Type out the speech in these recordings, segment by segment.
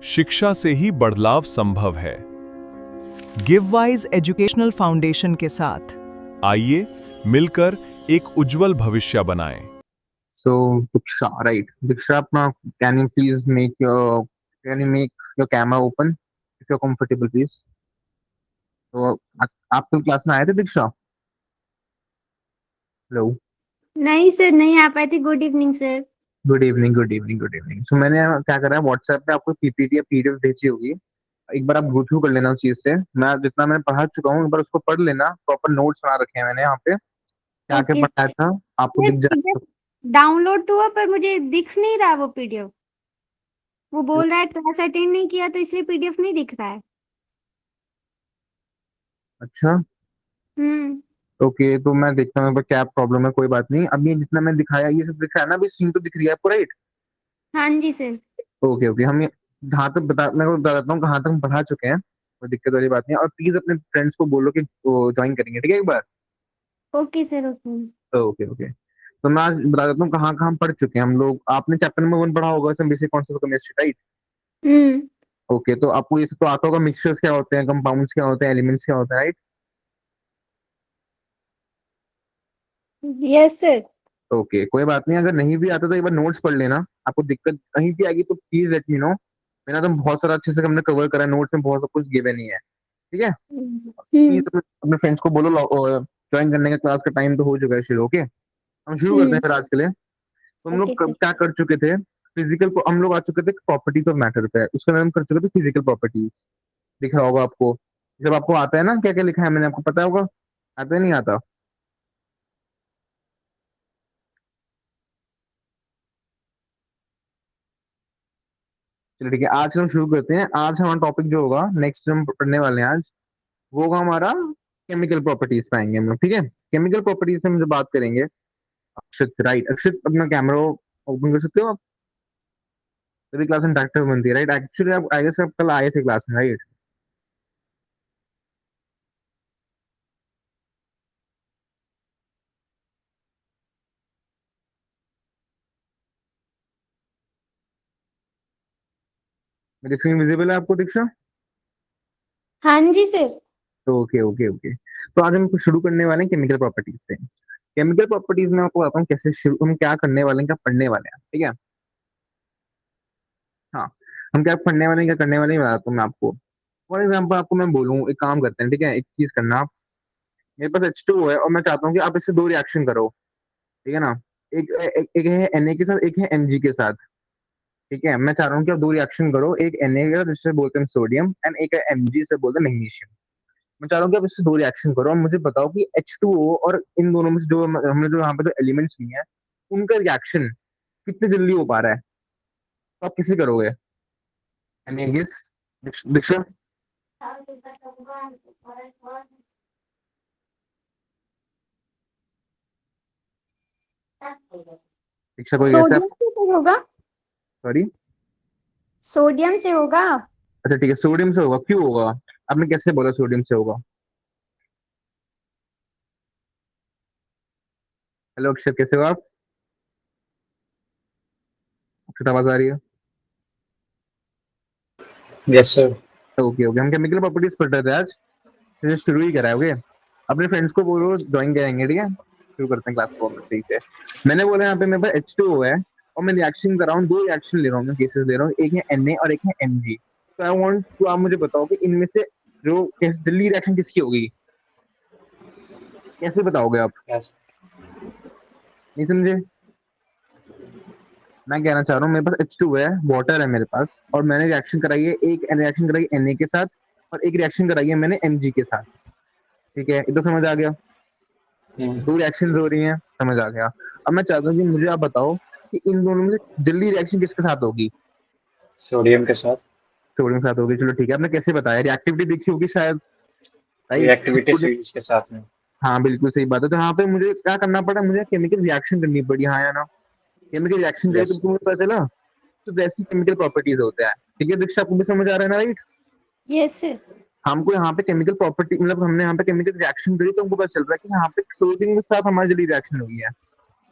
शिक्षा से ही बदलाव संभव है। गिववाइज एजुकेशनल फाउंडेशन के साथ आइए मिलकर एक उज्जवल भविष्य बनाएं। So, Diksha, right. Diksha, apna, can you make your camera open if you're comfortable, please? तो आप तो क्लास में आए थे दीक्षा? हेलो, नहीं सर, नहीं आ पाई थी। Good evening sir. Good evening, good evening, good evening. So मैंने क्या करा है, व्हाट्सएप पे आपको पीपीटी या पीडीएफ भेजी होगी। एक बार आप गो थ्रू कर लेना उस चीज से। मैं जितना मैंने पढ़ा चुका हूँ, एक बार उसको पढ़ लेना। प्रॉपर नोट्स बना रखे हैं मैंने यहाँ पे, क्या क्या ओके पढ़ाया था आपको दिख जाए। डाउनलोड तो हुआ पर मुझे दिख नहीं रहा वो पीडीएफ। वो बोल रहा है क्लास अटेंड नहीं किया तो इसलिए पीडीएफ नहीं दिख रहा है। अच्छा, ओके, तो मैं देखता हूँ एक बार क्या प्रॉब्लम है। कोई बात नहीं, अभी ये जितना मैं दिखाया ये सब दिख रहा है ना, अभी सीन तो दिख रही है आपको, राइट? हाँ जी सर। ओके ओके, हम जहाँ तक मैं को बता देता हूँ कहाँ तक हम पढ़ा चुके हैं। कोई दिक्कत वाली बात नहीं है। और प्लीज अपने फ्रेंड्स को बोलो कि वो ज्वाइन करेंगे, ठीक है, एक बार। Okay sir. Okay. Okay okay, तो मैं आज बता देता हूँ कहाँ कहाँ हम पढ़ चुके हैं हम लोग। आपने चैप्टर नंबर 1 पढ़ा होगा, इसमें basic concept of chemistry, right? Hmm. Okay, तो आपको ये सब तो आता होगा, मिक्सचर्स क्या होते हैं, कंपाउंड्स क्या होते हैं, एलिमेंट्स क्या होते हैं, राइट? Yes sir. ओके, कोई बात नहीं, अगर नहीं भी आता तो एक बार नोट्स पढ़ लेना। आपको दिक्कत कहीं भी आएगी तो प्लीज लेट मी नो। मेरा तो बहुत सारा अच्छे से हमने कवर करा है, नोट्स में बहुत सब कुछ गिवन ही है, ठीक है? प्लीज अपने फ्रेंड्स को बोलो, ज्वाइन करने का। क्लास का टाइम तो हो चुका है शुरू। ओके, हम शुरू करते हैं फिर आज के लिए। तो हम लोग ओके सर। क्या कर चुके थे, फिजिकल को हम लोग आ चुके थे प्रॉपर्टीज ऑफ मैटर पे। उसके बाद हम कर चुके थे फिजिकल प्रॉपर्टीज। दिख रहा होगा आपको, जब आपको आता है ना क्या क्या लिखा है मैंने, आपको पता होगा? आता है नहीं आता? चलिए ठीक है, आज हम शुरू करते हैं। आज हमारा टॉपिक जो होगा, नेक्स्ट हम पढ़ने वाले हैं आज, वो होगा हमारा केमिकल प्रॉपर्टीज पे आएंगे हम लोग, ठीक है? केमिकल प्रॉपर्टीज से हम जो बात करेंगे। अक्षित, राइट? अक्षित, अपना कैमरा ओपन कर सकते हो आप? तभी क्लास इंटरेक्टिव बनती है, राइट? एक्चुअली आप आई गेस आप कल आए थे क्लास में, राइट? मेरी स्क्रीन विजिबल है आपको, दीक्षा? हाँ जी सर। तो ओके ओके ओके, तो आज हम कुछ शुरू करने वाले हैं केमिकल प्रॉपर्टीज से। केमिकल प्रॉपर्टीज में आपको बताता हूँ कैसे शुरू, हम क्या करने वाले हैं, क्या पढ़ने वाले हैं, ठीक है? हाँ, हम क्या पढ़ने वाले हैं, क्या करने वाले हैं, बताता हूँ मैं आपको। फॉर एग्जाम्पल आपको मैं बोलूँ, एक काम करते हैं, ठीक है? एक चीज करना आप, मेरे पास H2O है और मैं चाहता हूँ कि आप इससे दो रिएक्शन करो, ठीक है ना? एक है Na के साथ, एक है Mg के साथ, ठीक है? मैं चाह रहा हूँ कि आप दो रिएक्शन करो, एक Na के साथ जिससे बोलते हैं सोडियम, एंड एक है Mg से बोलते हैं मैग्नीशियम। मैं चाह रहा हूँ कि आप इससे दो रिएक्शन करो और मुझे बताओ कि H2O और इन दोनों में से जो हमने जो यहाँ पे जो एलिमेंट्स लिए हैं, उनका रिएक्शन कितने जल्दी हो पा रहा है। तो आप किसे करोगे? एनी गेस, दीक्षा? दीक्षा कोई गैस है आप? सोडियम से होगा। सॉरी। सोडियम से होगा। अच्छा ठीक है, सोडियम से होगा। क्यों होगा? आपने कैसे बोला सोडियम से होगा? हेलो अक्षर, कैसे हो आप? अक्षर, आवाज आ रही है? Yes sir. ओके ओके, हम केमिकल प्रॉपर्टीज पढ़ रहे थे आज, तो शुरू ही करा है। ओके, अपने फ्रेंड्स को बोलो ज्वाइन करेंगे, ठीक है? शुरू करते हैं क्लास को सही से। मैंने बोला यहाँ पे मेरे पास H2O है और मैं रिएक्शन कर रहा हूँ, दो रिएक्शन ले रहा हूँ, मैं केसेस ले रहा हूँ, एक है Na और एक है Mg। तो आई वांट तो आप मुझे बताओ कि इनमें से जो जल्दी रिएक्शन किसकी होगी, कैसे बताओगे आप? यस। नहीं समझे? मैं कहना चाह रहा हूँ, मेरे पास H2 है, वाटर है मेरे पास, और मैंने रिएक्शन कराई है, एक रिएक्शन कराई है Na के साथ और एक रिएक्शन कराई है मैंने Mg के साथ, ठीक है? इतना समझ आ गया? दो रिएक्शन हो रही हैं, समझ आ गया। अब मैं चाहता हूँ कि मुझे आप बताओ कि इन दोनों में से जल्दी रिएक्शन किसके साथ होगी? सोडियम के साथ। सोडियम के साथ होगी, चलो ठीक है। आपने कैसे बताया? रिएक्टिविटी देखी होगी शायद, राइट? रिएक्टिविटी सीरीज के साथ में। हाँ बिल्कुल सही बात है। तो यहाँ पे मुझे क्या करना पड़ा, मुझे केमिकल रिएक्शन करनी पड़ी, हाँ या ना? केमिकल रिएक्शन करी तो यस। तुम्हें पता चला तो वैसी केमिकल प्रॉपर्टीज होते हैं, ठीक है दीक्षा? आपको भी समझ आ रहा है ना, राइट? Yes sir. हमको यहाँ पे केमिकल प्रॉपर्टी, मतलब हमने यहाँ पे केमिकल रिएक्शन करी तो हमको पता चल रहा है कि यहाँ पे सोडियम के साथ हमारी जल्दी रिएक्शन हुई है,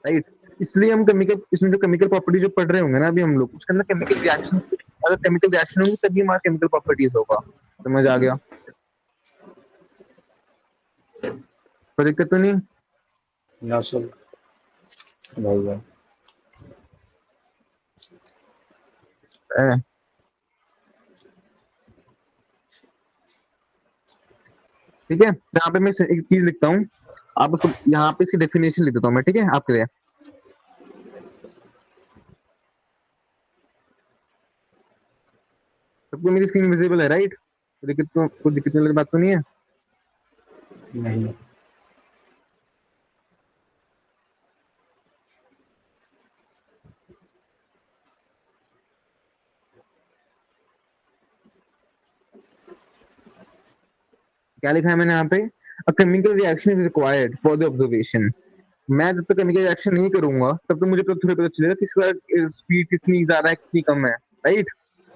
राइट? इसलिए हम केमिकल, इसमें जो केमिकल प्रॉपर्टी जो पढ़ रहे होंगे ना अभी हम लोग, उसके अंदर केमिकल रिएक्शन अगर केमिकल रिएक्शन होगी तभी हमारा केमिकल प्रॉपर्टीज होगा। समझ आ गया? कोई दिक्कत तो नहीं? No sir. भैया है? ठीक है, यहाँ पे मैं एक चीज लिखता हूँ, आप उसको यहाँ पे इसकी डेफिनेशन लिख देता हूँ मैं, ठीक है आपके लिए। सबको मेरी स्क्रीन विजिबल है राइट? कोई दिक्कत वाली बात तो नहीं है? नहीं। क्या लिखा है मैंने यहाँ पे? A chemical reaction is required for the observation. मैं जब तक केमिकल रिएक्शन नहीं करूंगा तब तक मुझे थोड़ा पता चलेगा किसका स्पीड कितनी ज्यादा है कितनी कम है, राइट?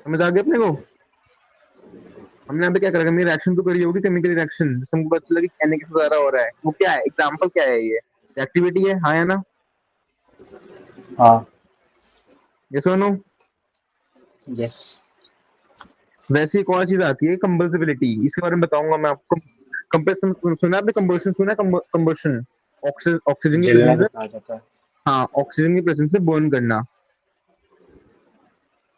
समझ आ गया अपने को? हमने यहाँ पे क्या करा, मेरी रिएक्शन तो करी होगी केमिकल रिएक्शन, जिससे हमको पता चला कि Na किससे ज्यादा हो रहा है। वो क्या है, एग्जाम्पल क्या है, ये एक्टिविटी है, हाँ या ना? हाँ। यस और नो? यस। वैसे एक और चीज आती है कंबल्सिबिलिटी, इसके बारे में बताऊंगा मैं आपको। कंप्रेशन सुना आपने? कंबल्शन सुना? कंबल्शन ऑक्सीजन की जलना प्रेजेंस में, कहा जाता है। हाँ ऑक्सीजन की प्रेजेंस में बर्न करना,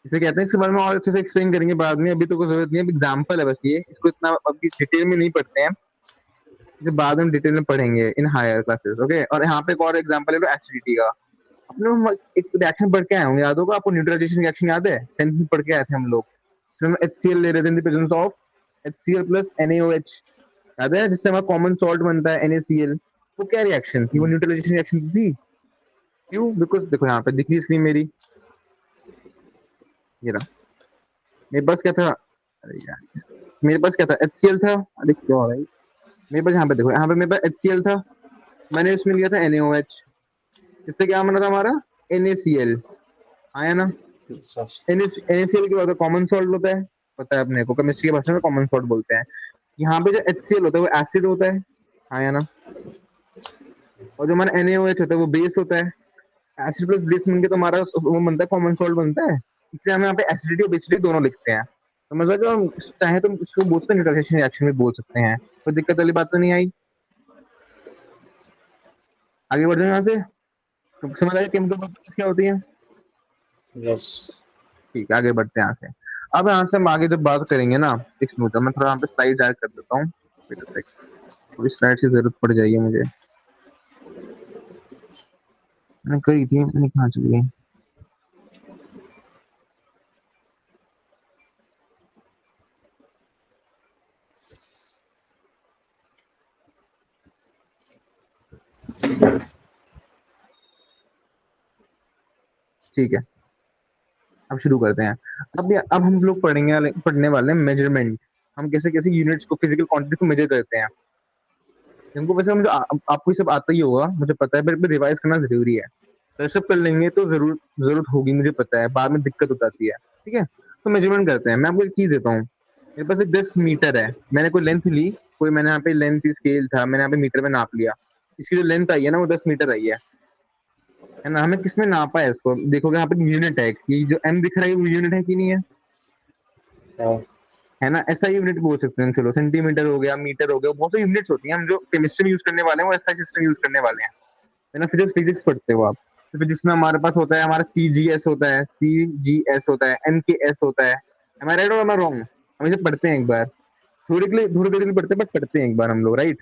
इसे कहते हैं। इसके बारे में और अच्छे से एक्सप्लेन करेंगे बाद में, अभी तो कोई जरूरत नहीं है, एग्जाम्पल है बस ये, इसको इतना अभी डिटेल में नहीं पढ़ते हैं, इसे बाद में डिटेल में पढ़ेंगे इन हायर क्लासेस, ओके? और यहाँ पे एक और एग्जाम्पल है एसिडिटी का। अपने हम एक रिएक्शन पढ़ के आए होंगे, याद होगा आपको? न्यूट्रलाइजेशन रिएक्शन याद है? 10th में पढ़ के आए थे हम लोग, इसमें हम HCl ले रहे थे in the presence of HCl plus NaOH, याद है? जिससे हमारा कॉमन सॉल्ट बनता है NaCl। वो क्या रिएक्शन थी? वो न्यूट्रलाइजेशन रिएक्शन थी। क्यों? बिकॉज देखो यहाँ पे दिख रही स्क्रीन मेरी, ये रहा। मेरे पास क्या था, अरे यार, मेरे पास क्या था? HCl था। अरे क्या हो रहा है, मेरे पास यहाँ पे देखो, यहाँ पे मेरे पास HCl था, मैंने इसमें लिया था NaOH, इससे क्या बना था हमारा? NaCl, आया ना? Yes sir. NaCl के बाद कॉमन सॉल्ट होता है, पता है अपने को, केमिस्ट्री की भाषा में कॉमन सॉल्ट बोलते हैं। यहाँ पे जो HCl होता है वो एसिड होता है, आया ना? और जो हमारा NaOH होता है वो बेस होता है। एसिड प्लस बेस मिलकर तो हमारा वो बनता है, कॉमन सॉल्ट बनता है। इसलिए हम यहाँ पे एसिडिटी और बेसिडिटी दोनों लिखते हैं। समझ लगा? हम चाहे तो इसको बोल सकते हैं, न्यूट्रलाइजेशन रिएक्शन भी बोल सकते हैं। कोई दिक्कत वाली बात तो नहीं आई? आगे बढ़ जाए यहाँ से, तो समझ आया केमिकल प्रॉपर्टीज क्या होती है? यस। ठीक है, आगे बढ़ते हैं यहाँ से। अब यहाँ से हम आगे जब बात करेंगे ना, एक मिनट, मैं थोड़ा यहाँ पे स्लाइड ऐड कर देता हूँ, थोड़ी स्लाइड की जरूरत पड़ जाएगी मुझे, मैंने करी थी, मैंने कहाँ चली गई? ठीक है, अब शुरू करते हैं। अब हम लोग पढ़ने वाले हैं मेजरमेंट। हम कैसे कैसे यूनिट्स को, फिजिकल क्वांटिटी को मेजर करते हैं। इनको वैसे मुझे आपको ये सब आता ही होगा, मुझे पता है, पर रिवाइज करना जरूरी है। तो सब कर लेंगे तो जरूरत होगी, मुझे पता है, बाद में दिक्कत हो जाती है। ठीक है, तो मेजरमेंट करते हैं। मैं आपको एक चीज देता हूँ, मेरे पास एक 10 मीटर है, मैंने कोई लेंथ ली, कोई मैंने यहाँ पे लेंथ स्केल था, मैंने यहाँ पे मीटर में नाप लिया। इसकी जो लेंथ आई है ना वो 10 मीटर आई है ना? हमें किसमें नापा है इसको? देखोगे यहाँ पे यूनिट है, ये जो M दिख रहा है वो यूनिट है कि नहीं है? हाँ। है ना? ऐसा यूनिट बोल सकते हैं, चलो सेंटीमीटर हो गया, मीटर हो गया, बहुत सारी यूनिट्स होती हैं। हम जो केमिस्ट्री में यूज करने वाले हैं वो ऐसा सिस्टम यूज करने वाले हैं, है ना? फिजिक्स पढ़ते हो आप, तो फिजिक्स में हमारे पास होता है, हमारा CGS होता है, CGS होता है, MKS होता है। एम आई राइट और एम आई रॉन्ग? हम इसे पढ़ते हैं एक बार, थोड़ी देर के लिए पढ़ते हैं, बट पढ़ते हैं एक बार हम लोग, राइट?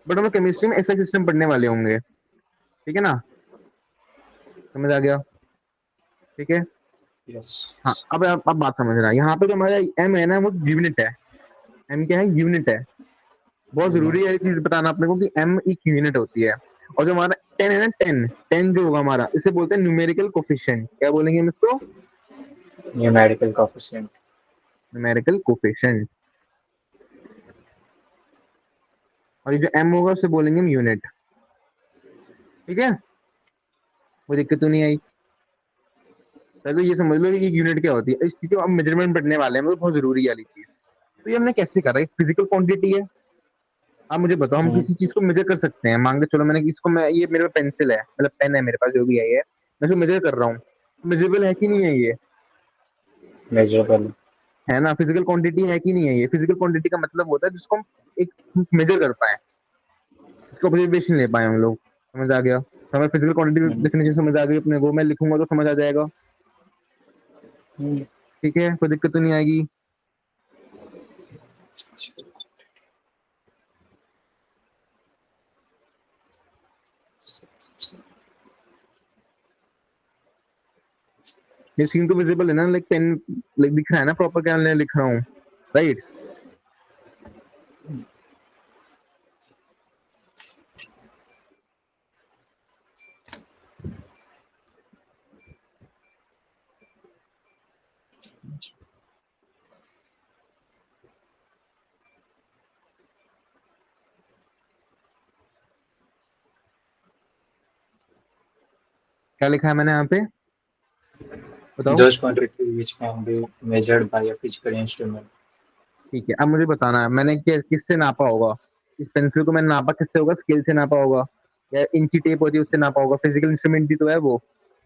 बट हम केमिस्ट्री में ऐसा सिस्टम पढ़ने वाले होंगे, ठीक है ना? समझ आ गया? ठीक है, यस। हाँ। अब बात समझ रहा है, यहाँ पे जो हमारा M है ना वो यूनिट है। M क्या है? यूनिट है। बहुत जरूरी है ये चीज बताना अपने को कि M एक यूनिट होती है। और जो हमारा 10 है ना, 10 जो होगा हमारा, इसे बोलते हैं न्यूमेरिकल कोफिशिएंट। क्या बोलेंगे हम इसको? Numerical coefficient. Numerical coefficient. और ये जो M होगा उसे बोलेंगे हम यूनिट। ठीक है, कोई दिक्कत तो नहीं आई? पहले ये समझ लो कि यूनिट क्या होती है, इसकी जो हम मेजरमेंट पढ़ने वाले हैं वो बहुत जरूरी वाली चीज। तो ये हमने कैसे करा? एक फिजिकल क्वांटिटी है। आप मुझे बताओ, हम किसी चीज को मेजर कर सकते हैं? मान के चलो मैंने इसको, मैं ये मेरे पास पेंसिल है, मतलब पेन है मेरे पास, जो भी है ये, मैं इसको मेजर कर रहा हूँ, मेजरेबल है कि नहीं है ये? मेजरेबल। है ना, फिजिकल क्वांटिटी है कि नहीं है? ये फिजिकल क्वांटिटी का मतलब होता है जिसको हम एक मेजर कर पाए, इसको ऑब्जर्वेशन ले पाए हम लोग। समझ आ गया? तो हमें फिजिकल क्वांटिटी डेफिनेशन समझ आ गई अपने को, मैं लिखूंगा तो समझ आ जाएगा। ठीक है, कोई दिक्कत तो नहीं आएगी। ये सीन तो विजिबल है ना, लाइक पेन लाइक दिख रहा है ना प्रॉपर, क्या मैं लिख रहा हूँ, राइट? क्या लिखा है मैंने यहाँ पे, बताओ? Those quantities which can be measured by a physical instrument. ठीक है, अब मुझे बताना है मैंने किससे नापा होगा। इस पेंसिल को मैंने नापा किससे होगा? स्केल से नापा होगा, या इंची टेप होती है उससे नापा होगा? फिजिकल इंस्ट्रूमेंट ही तो है वो।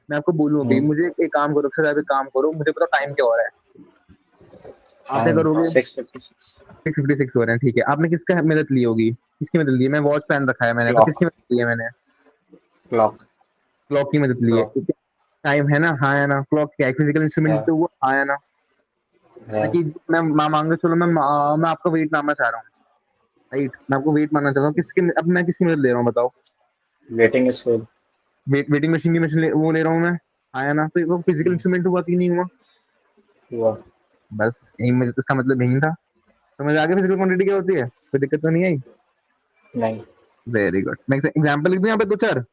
मैं आपको बोलूँ अभी, मुझे एक काम करो, अक्षर आप एक काम करो, मुझे बताओ टाइम क्या हो रहा है? आप क्या And करोगे? 656 6:56 हो रहे हैं, ठीक है। आपने किसका मदद ली होगी? किसकी मदद ली है? मैं वॉच पहन रखा है मैंने, तो clock किसकी मदद ली है मैंने? clock क्लॉक की मदद ली है, clock ठीक है। टाइम है ना, हाँ है ना? क्लॉक क्या है? फिजिकल इंस्ट्रूमेंट है तो वो हाँ है ना? है कि मैं मान के चलो, मैं आपका वेट नापना चाह रहा हूँ, राइट? मैं आपको वेट मानना चाहता हूँ, किसकी अब मैं किसकी मदद ले रहा हूँ बताओ? waiting scale वेटिंग मशीन की मशीन वो ले रहा हूँ मैं, आया ना? तो वो फिजिकल इंस्ट्रूमेंट हुआ कि नहीं हुआ? हुआ। बस यही मुझे इसका मतलब यही था। समझ आ गया फिजिकल क्वांटिटी क्या होती है? कोई दिक्कत तो नहीं आई? नहीं वेरी गुड। मैं एग्जांपल लिख दूं यहाँ पे दो चार।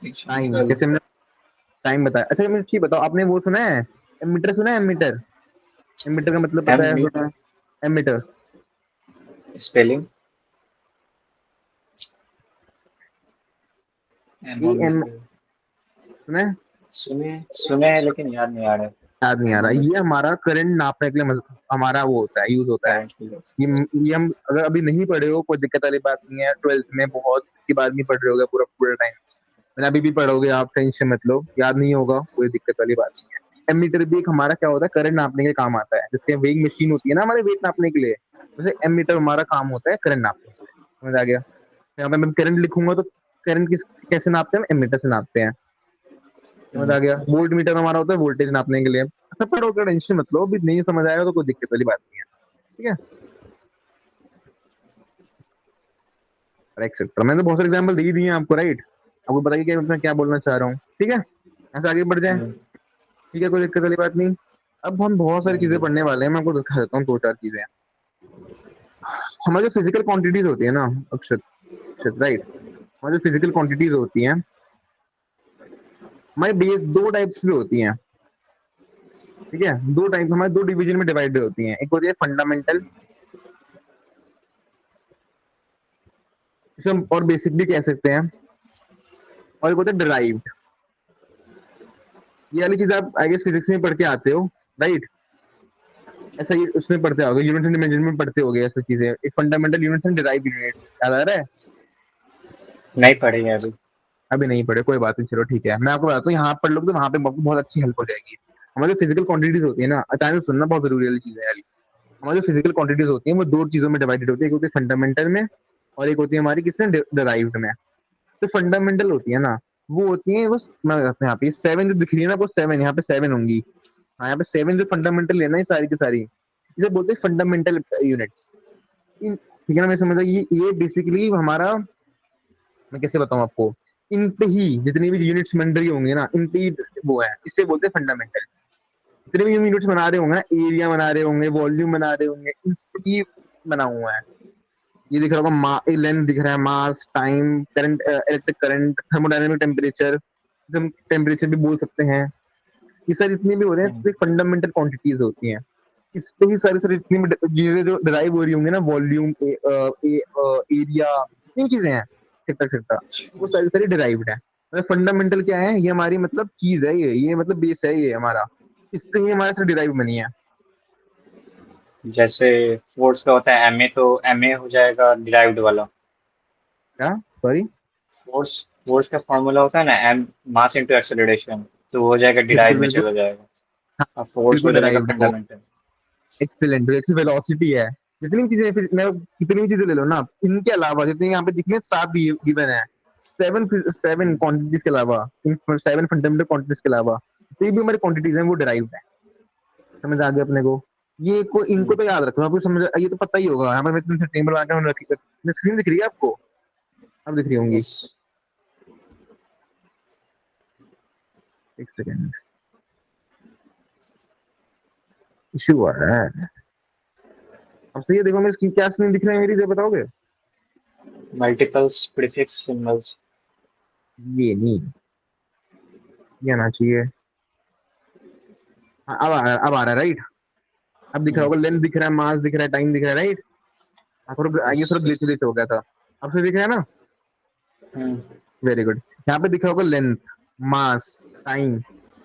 टाइम कैसे, मैंने टाइम बताया। अच्छा मुझे चीज बताओ, आपने वो सुना है एमीटर? सुना है एमीटर? एमीटर का मतलब पता है? m सुना है ammeter? spelling A M, m सुना है? सुने हैं लेकिन याद नहीं आ रहा है। याद नहीं आ रहा। ये हमारा करंट नापने के लिए हमारा वो होता है, यूज होता है। करंट की ये हम अगर अभी नहीं पढ़े हो कोई दिक्कत वाली बात नहीं है, 12th में बहुत इसके बाद नहीं पढ़ रहे होगे पूरा पूरा टाइम, मैंने अभी भी पढ़ोगे आप, टेंशन मत लो, याद नहीं होगा, कोई दिक्कत वाली बात नहीं है। एमीटर भी एक हमारा क्या होता है, करंट नापने के लिए काम आता है। जैसे वेइंग मशीन होती है ना हमारे वेट नापने के लिए, वैसे एमीटर हमारा काम होता है करंट नापने के लिए। समझ आ गया? यहाँ पे मैं करंट लिखूंगा तो करंट किस कैसे नापते हैं? एमीटर से नापते हैं। समझ आ गया? वोल्ट मीटर हमारा होता है वोल्टेज नापने के लिए। अच्छा पढ़ोगे, टेंशन मत लो, अभी नहीं समझ आएगा तो कोई दिक्कत वाली बात नहीं है, ठीक है? एक्सेट्रा, मैंने तो बहुत सारे एग्जाम्पल दे ही दिए हैं आपको, राइट? आपको बताइए कि मैं क्या बोलना चाह रहा हूँ, ठीक है? ऐसे आगे बढ़ जाए, ठीक है, कोई दिक्कत वाली बात नहीं। अब हम बहुत सारी चीजें पढ़ने वाले हैं, मैं आपको दिखा देता हूँ दो चार चीजें। हमारी जो फिजिकल क्वांटिटीज होती है ना अक्षत, अक्षत राइट, हमारी जो फिजिकल क्वांटिटीज होती हैं हमारी बेस दो टाइप्स की होती हैं, ठीक है? दो टाइप हमारे दो डिवीजन में डिवाइडेड होती हैं। एक होती है फंडामेंटल, जिसे हम और बेसिक भी कह सकते हैं, और एक होता है डिराइव्ड। ये वाली चीज आप आई गेस फिजिक्स में पढ़ के आते हो, राइट? ऐसा ही उसमें पढ़ते होगे, यूनिट्स एंड मेजरमेंट में पढ़ते होगे ऐसी चीजें, एक fundamental units and derived units. याद आ रहा है? नहीं पढ़ेंगे अभी। अभी नहीं पढ़े, कोई बात नहीं, चलो ठीक है। मैं आपको बताता हूँ, यहाँ पढ़ लोगे तो वहाँ पे आपको बहुत अच्छी हेल्प हो जाएगी। हमारी फिजिकल क्वांटिटीज होती है ना, अचानक सुनना, बहुत जरूरी वाली चीज है यार। हमारी जो फिजिकल क्वांटिटीज होती है वो दो चीजों में डिवाइडेड होती है, एक होती है फंडामेंटल में, और एक होती है हमारी किसमें, डिराइव्ड में। तो फंडामेंटल होती है ना, वो होती है बस, मैं बताता हूँ यहाँ पे 7 जो दिख रही है ना, वो 7 यहाँ पे 7 होंगी। हाँ यहाँ पे 7 जो फंडामेंटल है ना, ये सारी की सारी इसे बोलते हैं फंडामेंटल यूनिट्स। ठीक है ना? मैं समझा, ये बेसिकली हमारा, मैं कैसे बताऊँ आपको, इन पे ही जितनी भी यूनिट्स बन रही होंगी ना, इन पे ही वो है, इससे बोलते हैं फंडामेंटल। जितने भी यूनिट्स बना रहे होंगे ना, एरिया बना रहे होंगे, वॉल्यूम बना रहे होंगे, इन पे ही बना हुआ है। ये दिख रहा होगा, लेंथ दिख रहा है, mass, time, current, electric current, thermodynamic temperature, हम टेम्परेचर भी बोल सकते हैं। ये सारी जितनी भी हो रहे हैं तो फंडामेंटल क्वांटिटीज होती हैं। इस पे ही सारी सारी जितनी भी चीजें जो डिराइव हो रही होंगी ना, वॉल्यूम, एरिया, जितनी चीजें हैं, ठीक वो सारी सारी डिराइव्ड है। मतलब फंडामेंटल क्या है? ये हमारी मतलब चीज है, ये मतलब बेस है ये हमारा, इससे ही हमारे से डिराइव बनी है। जैसे फोर्स का होता है एमए, तो एमए हो जाएगा डिराइव्ड वाला। क्या? सॉरी? फोर्स फोर्स का फॉर्मूला होता है ना, एम मास इनटू एक्सेलरेशन, तो वो हो जाएगा बिल्कुल डिराइव में बिल्कुल, चला जाएगा। फोर्स हो बिल्कुल जाएगा डिराइव्ड है वो। फंडामेंटल। एक्सीलेंट, जैसे वेलोसिटी है, जितनी भी चीजें, फिर मैं कितनी भी चीजें ले लो ना, इनके अलावा जितने यहाँ पे दिखने 7 गिवन है, 7 क्वांटिटीज के अलावा, इन 7 फंडामेंटल क्वांटिटीज के अलावा, तो ये भी हमारी क्वांटिटीज हैं, वो डिराइव्ड है। समझ आ गया अपने को? ये को इनको तो याद रखना, आपको समझ, ये तो पता ही होगा। यहाँ पे मैं तुमसे टेबल लगा के रखी, स्क्रीन दिख रही है आपको? अब दिख रही होंगी। यस। एक सेकेंड, इशू आ रहा है। अब से ये देखो, मेरी स्क्रीन क्या स्क्रीन दिख रहा है मेरी, ये बताओगे? Multiples prefix symbols. ये नहीं, ये आना चाहिए। हाँ, अब आ रहा है राइट। अब दिख रहा होगा, लेंथ दिख रहा है, मास दिख रहा है, टाइम दिख रहा है राइट। थोड़ा ये थोड़ा ग्लिच हो गया था। अब से दिख रहा है ना? Very good. यहाँ पे दिख रहा होगा लेंथ, मास, टाइम।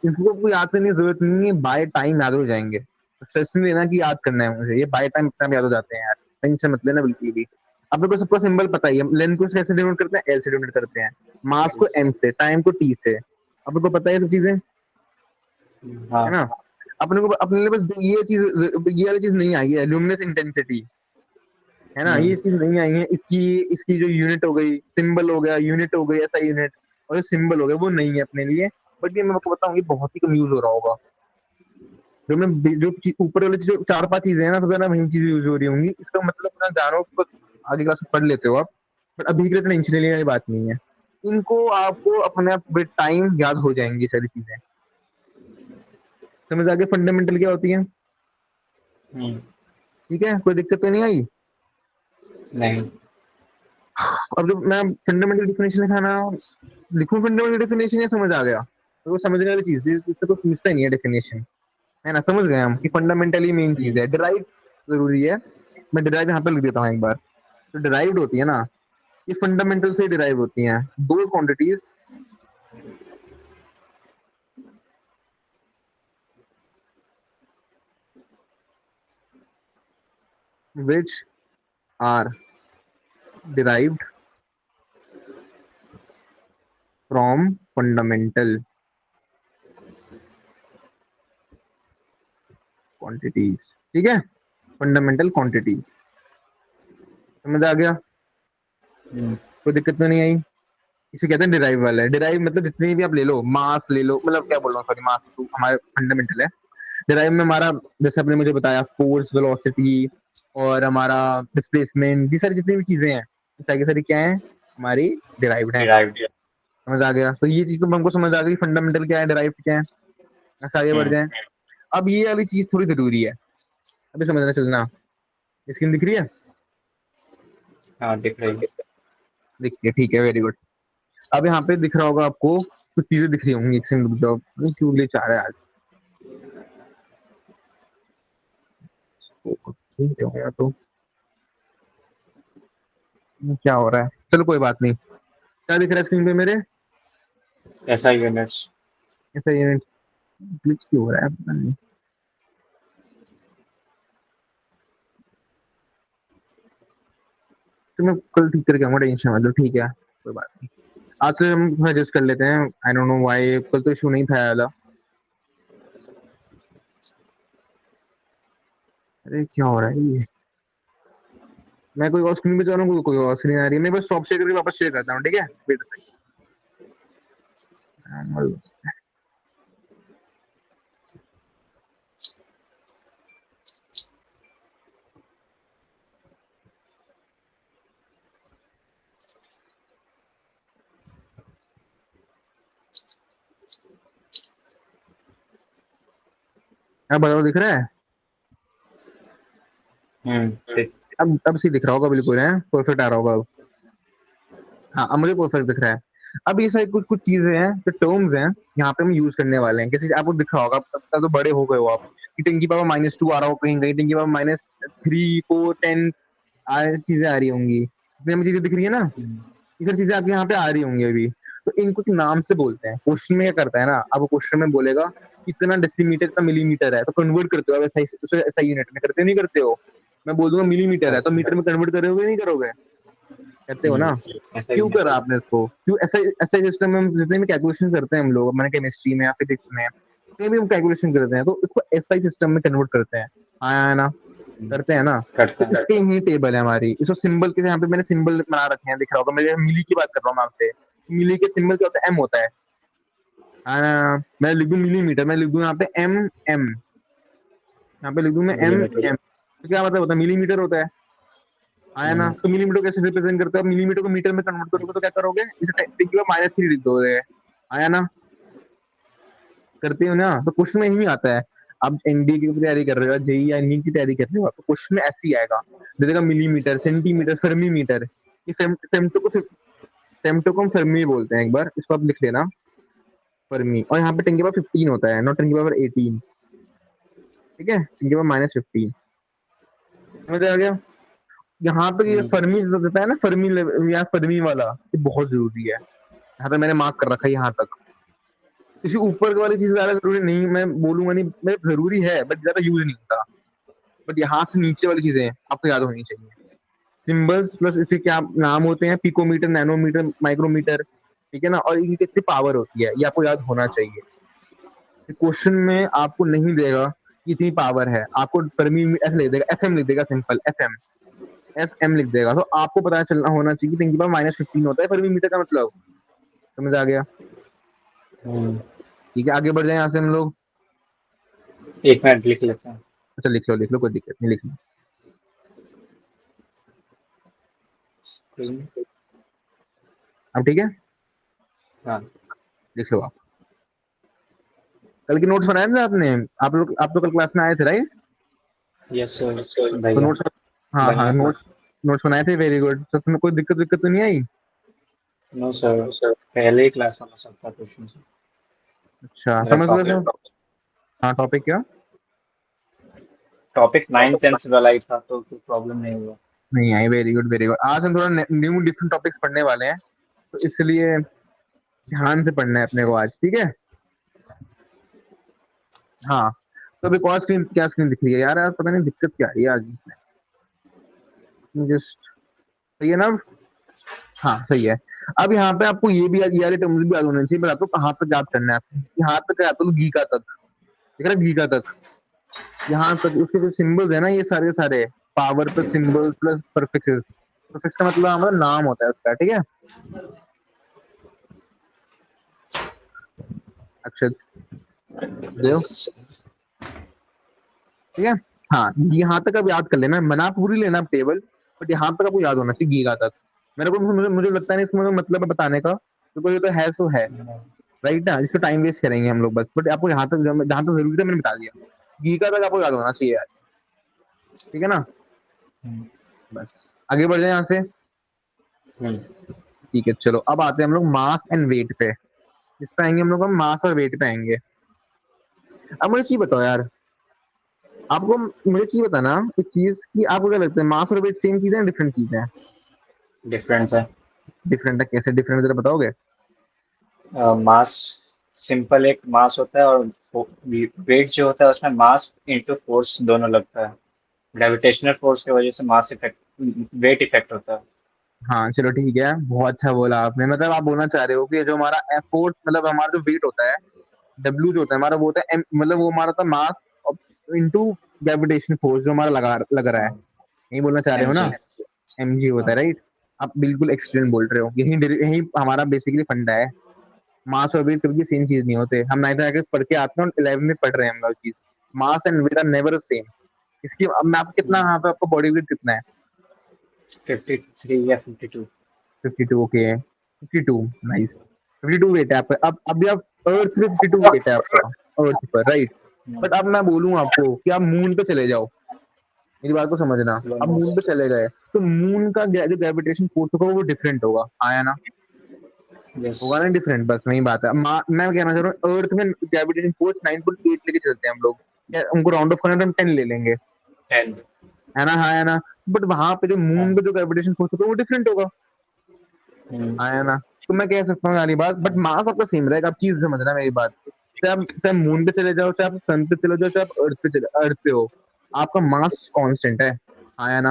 इनको कोई याद करने की जरूरत नहीं है, बाय टाइम याद हो जाएंगे। स्ट्रेस नहीं लेना कि याद करना है मुझे, ये बाय टाइम अपने आप याद हो जाते हैं यार, टेंशन मत लेना बिल्कुल भी। अब मेरे को सबका सिंबल पता ही है। लेंथ को कैसे डिनोट करते हैं? एल से डिनोट करते हैं, मास को एम से, टाइम को टी से। अब मेरे को पता है सब चीजें, है ना? अपने को अपने लिए बस ये वाली चीज नहीं आई है, ल्यूमिनस इंटेंसिटी, है ना? ये चीज नहीं आई है। इसकी इसकी जो यूनिट हो गई, सिंबल हो गया, यूनिट हो गई, ऐसा यूनिट, और जो सिंबल हो गया, वो नहीं है अपने लिए। बट ये मैं आपको बताऊंगी, बहुत ही कम यूज हो रहा होगा। जो मैं जो ऊपर वाली जो 4-5 चीजें हैं ना, सबसे ज्यादा वही चीजें यूज हो रही होंगी। इसका मतलब ना जानो, बस आगे क्लास में पढ़ लेते हो आप, बट अभी के लिए तो टेंशन लेने वाली बात नहीं है। इनको आपको अपने आप विद टाइम याद हो जाएंगी सारी चीजें। समझ आ गया फंडामेंटल क्या होती है? ठीक है, कोई दिक्कत तो नहीं आई? नहीं। अब जब मैं फंडामेंटल डिफिनेशन लिखाना लिखूं, फंडामेंटल डिफिनेशन, या समझ आ गया? तो वो समझने वाली चीज थी, इससे तो पूछता ही नहीं है डिफिनेशन, है ना? समझ गए हम कि फंडामेंटली मेन चीज है, डिराइव जरूरी है। मैं डिराइव यहाँ पे लिख देता हूँ एक बार। तो डिराइव्ड होती है ना, ये फंडामेंटल से डिराइव होती हैं, दो quantities which are derived from fundamental quantities। ठीक है, फंडामेंटल क्वांटिटीज। समझ आ गया? कोई दिक्कत तो नहीं आई? इसे कहते हैं डिराइव वाला है। डिराइव मतलब जितनी भी आप ले लो, मास ले लो, मतलब क्या बोल रहा हूँ, सॉरी, मास तो हमारे फंडामेंटल है। डिराइव में हमारा, जैसे आपने मुझे बताया, फोर्स, वेलोसिटी और हमारा डिस्प्लेसमेंट, ये सारी जितनी भी चीजें हैं, सारी की सारी क्या है, हमारी डिराइव्ड है। समझ आ गया? तो ये चीज तो हमको समझ आ गई, फंडामेंटल क्या है, डिराइव्ड क्या है। ऐसा आगे बढ़ जाए। अब ये वाली चीज थोड़ी जरूरी है, अभी समझना चलना। स्क्रीन दिख रही है? हाँ, दिख रही है। दिख रही है, ठीक है, वेरी गुड। अब यहाँ पे दिख रहा होगा आपको, कुछ चीजें दिख रही होंगी। एक सेकंड रुक जाओ, क्यों ले चाह रहा है आज? ठीक हो गया तो क्या हो रहा है? चलो कोई बात नहीं। क्या दिख रहा है स्क्रीन पे मेरे? ऐसा यूनिट्स। ऐसा यूनिट ग्लिच क्यों हो रहा है, पता नहीं। तो मैं कल ठीक करके आऊंगा, टेंशन मत लो, ठीक है, कोई बात नहीं। आज से हम एडजस्ट कर लेते हैं। आई डोंट नो व्हाई, कल तो इशू नहीं था वाला। अरे क्या हो रहा है ये? मैं कोई और स्क्रीन पे जा रहा हूँ, कोई और स्क्रीन आ रही है। मैं बस स्टॉप शेयर करके वापस शेयर करता हूँ, ठीक है? वेट सही। अब बताओ, दिख रहा है? अब सही दिख रहा होगा बिल्कुल, है परफेक्ट आ रहा होगा अब। हाँ, अब मुझे परफेक्ट दिख रहा है। अब ये सारी कुछ कुछ चीजें हैं, जो टर्म्स हैं, यहाँ पे हम यूज करने वाले हैं। कैसे आपको दिख रहा होगा, अब तक तो बड़े हो गए हो आप, कि 10 की पावर -2 आ रहा हो कहीं कहीं, 10 की पावर -3, 4, 10 चीजें आ रही होंगी। इतनी हमें चीजें दिख रही है ना, ये सारी चीजें आपके यहाँ पे आ रही होंगी अभी। तो इनको एक नाम से बोलते हैं। क्वेश्चन में क्या करता है ना, अब क्वेश्चन में बोलेगा इतना डेसीमीटर, इतना मिलीमीटर है, तो कन्वर्ट करते हो ऐसा ऐसा यूनिट में करते नहीं करते हो? मैं बोल दूंगा मिलीमीटर है, तो मीटर में कन्वर्ट करोगे नहीं करोगे? कहते हो ना? क्यों करा आपने इसको? क्यों ऐसा ऐसा सिस्टम में जितने भी कैलकुलेशन करते हैं हम लोग, मैंने केमिस्ट्री में या फिजिक्स में, कहीं भी हम कैलकुलेशन करते हैं तो इसको एसआई सिस्टम में कन्वर्ट करते हैं। आया ना, करते हैं ना। करते तो हैं। इसकी ही टेबल है हमारी। इसको सिंबल के, यहाँ पे मैंने सिंबल बना रखे हैं, दिख रहा होगा। मैं मिली की बात कर रहा हूँ मैं आपसे। मिली के सिंबल क्या होता है? एम होता है। मैं लिख दूं मिलीमीटर, मैं लिख दूं यहाँ पे एम एम, यहाँ पे लिख दूं मैं एम मिलीमीटर। एम। तो क्या मतलब होता है? मिलीमीटर होता है। आया ना। तो मिलीमीटर कैसे रिप्रेजेंट करते हो? मिलीमीटर को मीटर में कन्वर्ट करोगे तो क्या करोगे? इसे -3 लिख दोगे। आया ना, करते हो ना। तो क्वेश्चन में यही आता है। आप एनडीए की तैयारी कर रहे हो, जेई या नीट की तैयारी कर रहे हो, तो क्वेश्चन में ऐसे ही आएगा। दे देगा मिलीमीटर, सेंटीमीटर, फर्मी मीटर। ये फेम्टो को हम फर्मी बोलते हैं। एक बार इसको आप लिख लेना, फर्मी। और यहाँ पे 10⁻15 होता है, नॉट 10⁻18। ठीक है, 10⁻15। समझ आ गया? यहाँ पे ये फर्मी जो देता है ना, फर्मी लेवल या फर्मी वाला, ये बहुत जरूरी है। यहाँ तक मैंने मार्क कर रखा है, यहाँ तक। किसी ऊपर वाली चीज ज्यादा जरूरी नहीं, मैं बोलूंगा नहीं, मैं जरूरी है बट ज्यादा यूज नहीं होता। बट यहाँ से नीचे वाली चीजें आपको याद होनी चाहिए। सिंबल्स प्लस इसके क्या नाम होते हैं? Picometre, nanometre, micrometre. ठीक है ना। और ये कितनी पावर होती है, ये आपको याद होना चाहिए। क्वेश्चन में आपको नहीं देगा कि इतनी पावर है, आपको फर्मी एफ लिख देगा, एफ एम लिख देगा, सिंपल एफ एम लिख देगा। तो आपको पता चलना होना चाहिए कि 10⁻15 होता है फर्मी मीटर का मतलब। समझ आ गया? ठीक है, आगे बढ़ जाए यहाँ से हम लोग। 1 मिनट लिख लेते हैं। अच्छा, लिख लो, कोई दिक्कत नहीं, लिख लो। स्क्रीन। अब ठीक है, हाँ। लिख लो आप। कल के नोट्स बनाए थे आपने? आप तो कल क्लास में आए थे, राइट? यस सर तो भैया। नोट्स, हाँ हाँ, बढ़िया था। नोट्स बनाए थे, वेरी गुड। सब में कोई दिक्कत तो नहीं आई? नो सर, पहले ही क्लास में सब था क्वेश्चन। अच्छा, मेरा समझ गए टॉपिक सब? हाँ, टॉपिक क्या? टॉपिक 9th 10th वाला ही था, तो कोई प्रॉब्लम नहीं हुआ। नहीं आई, वेरी गुड वेरी गुड। आज हम थोड़ा न्यू डिफरेंट टॉपिक्स पढ़ने वाले हैं, तो इसलिए ध्यान से पढ़ना है अपने को आज, ठीक है? हाँ। तो अभी कौन स्क्रीन, क्या स्क्रीन दिख रही है यार? यार पता नहीं दिक्कत क्या आ रही है आज इसमें। जस्ट सही है ना? हाँ सही है। अब यहाँ पे आपको ये भी यार, टर्म्स भी याद होने चाहिए। बट आपको कहाँ तक याद करना है? आपको यहाँ तक याद करो, गीका तक। ठीक है ना, गीका तक। यहाँ तक उसके जो सिंबल्स है ना, ये सारे सारे power plus symbol plus prefixes. Prefix का मतलब हमारा नाम होता है उसका, ठीक है? अक्षत देव, ठीक है। हाँ, यहाँ तक अब याद कर लेना, बना पूरी लेना टेबल। बट यहाँ तक आपको याद होना चाहिए, गीगा तक। मुझे लगता नहीं इसमें मतलब है बताने का, तो कोई तो है सो है, राइट ना? इसको टाइम वेस्ट करेंगे हम लोग बस। बट आपको यहाँ तक जहाँ तक जरूरी था मैंने बता दिया। गीगा तक आपको याद होना चाहिए यार, ठीक है ना? बस आगे बढ़ जाए यहाँ से। ठीक है, चलो अब आते हैं हम लोग मास एंड वेट पे। इस पे आएंगे हम लोग, हम मास और वेट पे आएंगे। अब मुझे चीज बताओ यार, आपको मुझे चीज बताना एक चीज कि आपको क्या लगता है, मास और वेट सेम चीज है, डिफरेंट चीज है? डिफरेंस है। डिफरेंट है, कैसे डिफरेंट जरा बताओगे? मास सिंपल एक मास होता है, और वेट जो होता है उसमें मास इंटू फोर्स दोनों लगता है। ग्रेविटेशनल फोर्स की वजह से मास इफेक्ट, वेट इफेक्ट होता है। हाँ चलो ठीक है, बहुत अच्छा बोला आपने। मतलब आप बोलना चाह रहे हो कि जो हमारा एफोर्ट, मतलब हमारा जो वेट होता है, डब्ल्यू जो होता है हमारा, वो होता है मतलब वो हमारा था मास इनटू ग्रेविटेशन फोर्स जो हमारा लग रहा है। यही बोलना चाह रहे एम हो जी। ना? mg होता है, राइट? आप बिल्कुल एक्सीडेंट बोल रहे हो। यही हमारा बेसिकली फंडा है। मास और वेट कभी सेम चीज नहीं होते। हम 9th क्लास पढ़ के आते हैं और 11 में पढ़ रहे हैं हम लोग चीज। Mass and weight are never same. इसकी अब मैं आपको कितना, यहाँ पे आपको बॉडी वेट कितना है? 53 या 52। 52, ओके। 52, नाइस। 52 वेट है आपका। अब अभी आप अर्थ पे 52 वेट है आपका, अर्थ पर, राइट? बट अब मैं बोलूँ आपको कि आप मून पे चले जाओ, मेरी बात को समझना। अब मून पे चले गए तो मून का जो ग्रेविटेशन फोर्स होगा वो डिफरेंट होगा, आया ना? यस। होगा ना डिफरेंट, बस वही बात है। मैं कहना चाह रहा हूँ, अर्थ में ग्रेविटेशन फोर्स 9.8 लेके चलते हैं हम लोग, या उनको राउंड ऑफ करना तो हम 10 ले लेंगे, 10। है ना? हाँ है ना? बट वहां पे जो मून पे जो ग्रेविटेशन फोर्स होगा वो डिफरेंट होगा, आया ना? तो मैं कह सकता हूँ यार ये बात, बट मास आपका सेम रहेगा। आप चीज समझना मेरी बात। चाहे मून पे चले जाओ, चाहे आप सन पे चले जाओ, चाहे आप अर्थ पे हो, आपका मास कांस्टेंट है, आया ना?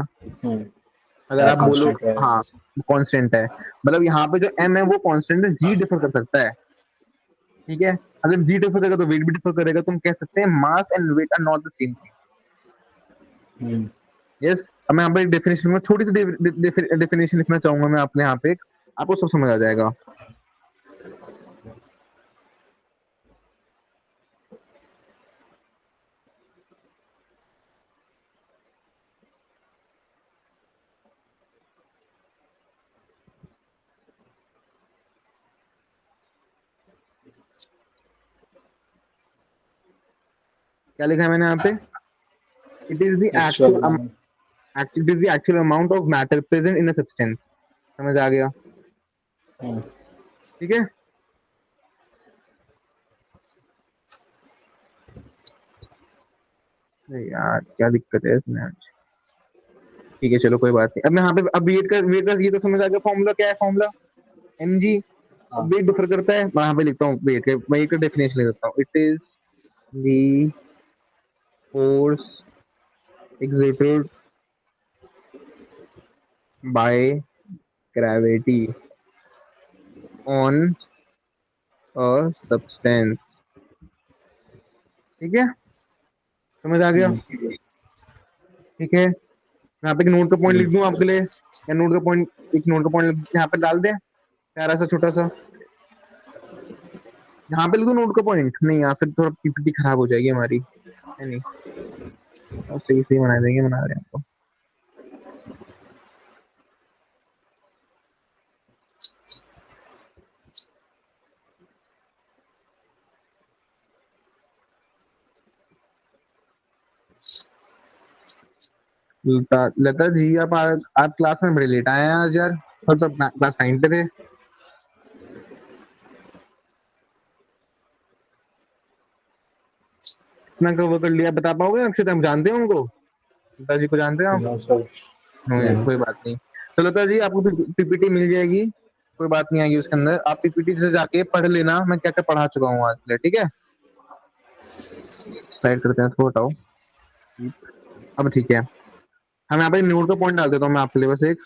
अगर आप बोलो, कांस्टेंट है। हाँ कांस्टेंट है। मतलब यहाँ पे जो एम है वो कांस्टेंट है, जी डिफर कर सकता है, ठीक है, अगर जी डिफर करेगा तो वेट भी डिफर करेगा, तो हम कह सकते हैं mass and weight are not the same thing. Yes, अब मैं यहाँ पे एक डेफिनेशन में छोटी सी डेफिनेशन लिखना चाहूंगा मैं अपने यहाँ पे, आपको सब समझ आ जाएगा। क्या लिखा है मैंने यहाँ पे? It is the Actual actual amount. it is the actual amount of matter present in a substance। समझ आ गया? हम्म, ठीक है, अरे यार क्या दिक्कत है इसमें आज। ठीक है चलो कोई बात नहीं, अब मैं यहाँ पे अब वेट का ये तो समझ आ गया, फॉर्मूला क्या है, फॉर्मूला mg। हाँ, अब वेट डिफर करता है, मैं यहाँ पे लिखता हूँ वेट के, मैं एक डेफिनेशन लिख देता हूँ, it is the force exerted by gravity on a substance। ठीक है, समझ आ गया? ठीक है, यहाँ पे एक नोट का पॉइंट लिख दूं आपके लिए, या नोट का पॉइंट, एक नोट का पॉइंट यहाँ पे डाल दें, प्यारा सा छोटा सा, यहाँ पे लिख दूं नोट का पॉइंट, नहीं या फिर थोड़ा पीपीटी खराब हो जाएगी हमारी, है नहीं, और सही सही बना देंगे, बना रहे हैं आपको। लता जी आप क्लास में बड़े लेट आए हैं आज यार, और तो क्लास 9 पे थे। इतना कवर कर लिया, बता पाओगे अक्षत? हम जानते हैं उनको, लता जी को जानते हैं आप? no, sir. नहीं, कोई बात नहीं। तो लता जी आपको पीपीटी मिल जाएगी, कोई बात नहीं आएगी उसके अंदर, आप पीपीटी से जाके पढ़ लेना मैं क्या क्या पढ़ा चुका हूँ आज के लिए, ठीक है? स्लाइड करते हैं, थोड़ा हटाओ। अब ठीक है, हम यहाँ पे नोट का पॉइंट डाल देता हूँ मैं आपके लिए, बस एक,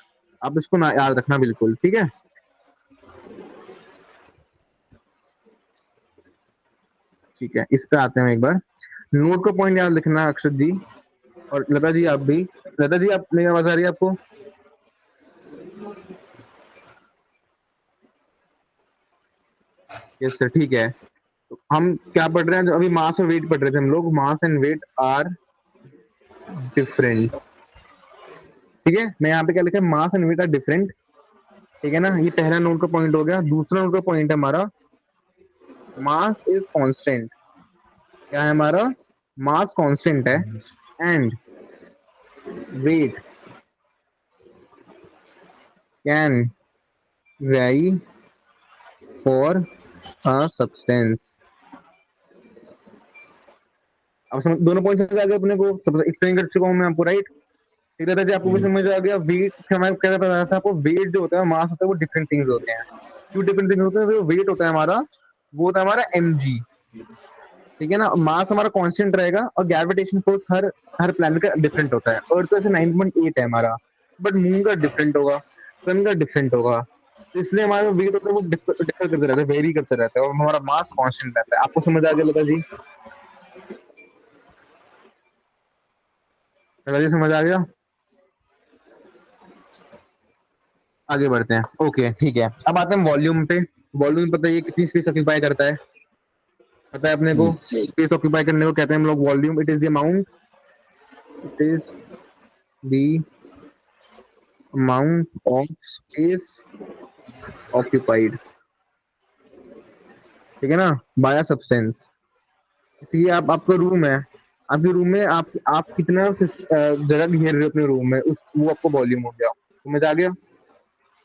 आप इसको ना याद रखना बिल्कुल, ठीक है? ठीक है, इस पे आते हैं एक बार, नोट का पॉइंट याद लिखना अक्षत जी, और लता जी आप भी। लता जी आप, मेरी आवाज आ रही है आपको? यस सर, ठीक है। तो हम क्या पढ़ रहे हैं अभी? मास और वेट पढ़ रहे थे हम लोग, mass and weight are different. ठीक है, मैं यहाँ पे क्या लिखा है, mass and weight are different, ठीक है ना? ये पहला नोट का पॉइंट हो गया। दूसरा नोट का पॉइंट है हमारा, मास इज कांस्टेंट। क्या है हमारा? मास कांस्टेंट है, and weight can vary for a substance. अब समझ, दोनों पॉइंट समझ आ गए अपने को, सब एक्सप्लेन कर चुका हूँ मैं आपको, राइट? ठीक है जी, आपको भी समझ आ गया। वेट, मैं कह रहा था आपको, वेट जो होता है, मास होता है, वो डिफरेंट थिंग्स होते हैं। क्यों डिफरेंट थिंग्स होते हैं? जो वेट होता है हमारा, वो होता है हमारा mg, ठीक है ना? मास हमारा कांस्टेंट रहेगा, और ग्रेविटेशन फोर्स हर प्लैनेट का डिफरेंट होता है। अर्थ का 9.8 है हमारा, बट मून का डिफरेंट होगा, सन का डिफरेंट होगा, तो इसलिए हमारा वेट होता है वो डिफर करते रहता है, वेरी करते रहता है, और हमारा मास कांस्टेंट रहता है। आपको समझ आ गया लता जी? लता जी समझ आ गया? आगे बढ़ते हैं, ओके ठीक है। अब आते हैं वॉल्यूम पे। वॉल्यूम पता है ये कितनी स्पेस ऑक्यूपाई करता है? पता है अपने को? स्पेस ऑक्यूपाई करने को कहते हैं हम लोग volume. It is the amount, it is the amount of space occupied, ठीक है ना, बाय अ सब्सटेंस। इसलिए आपका रूम है, आपके रूम में आप कितना जगह घेर रहे हो अपने रूम में, उस वो आपको वॉल्यूम हो गया। समझ आ गया?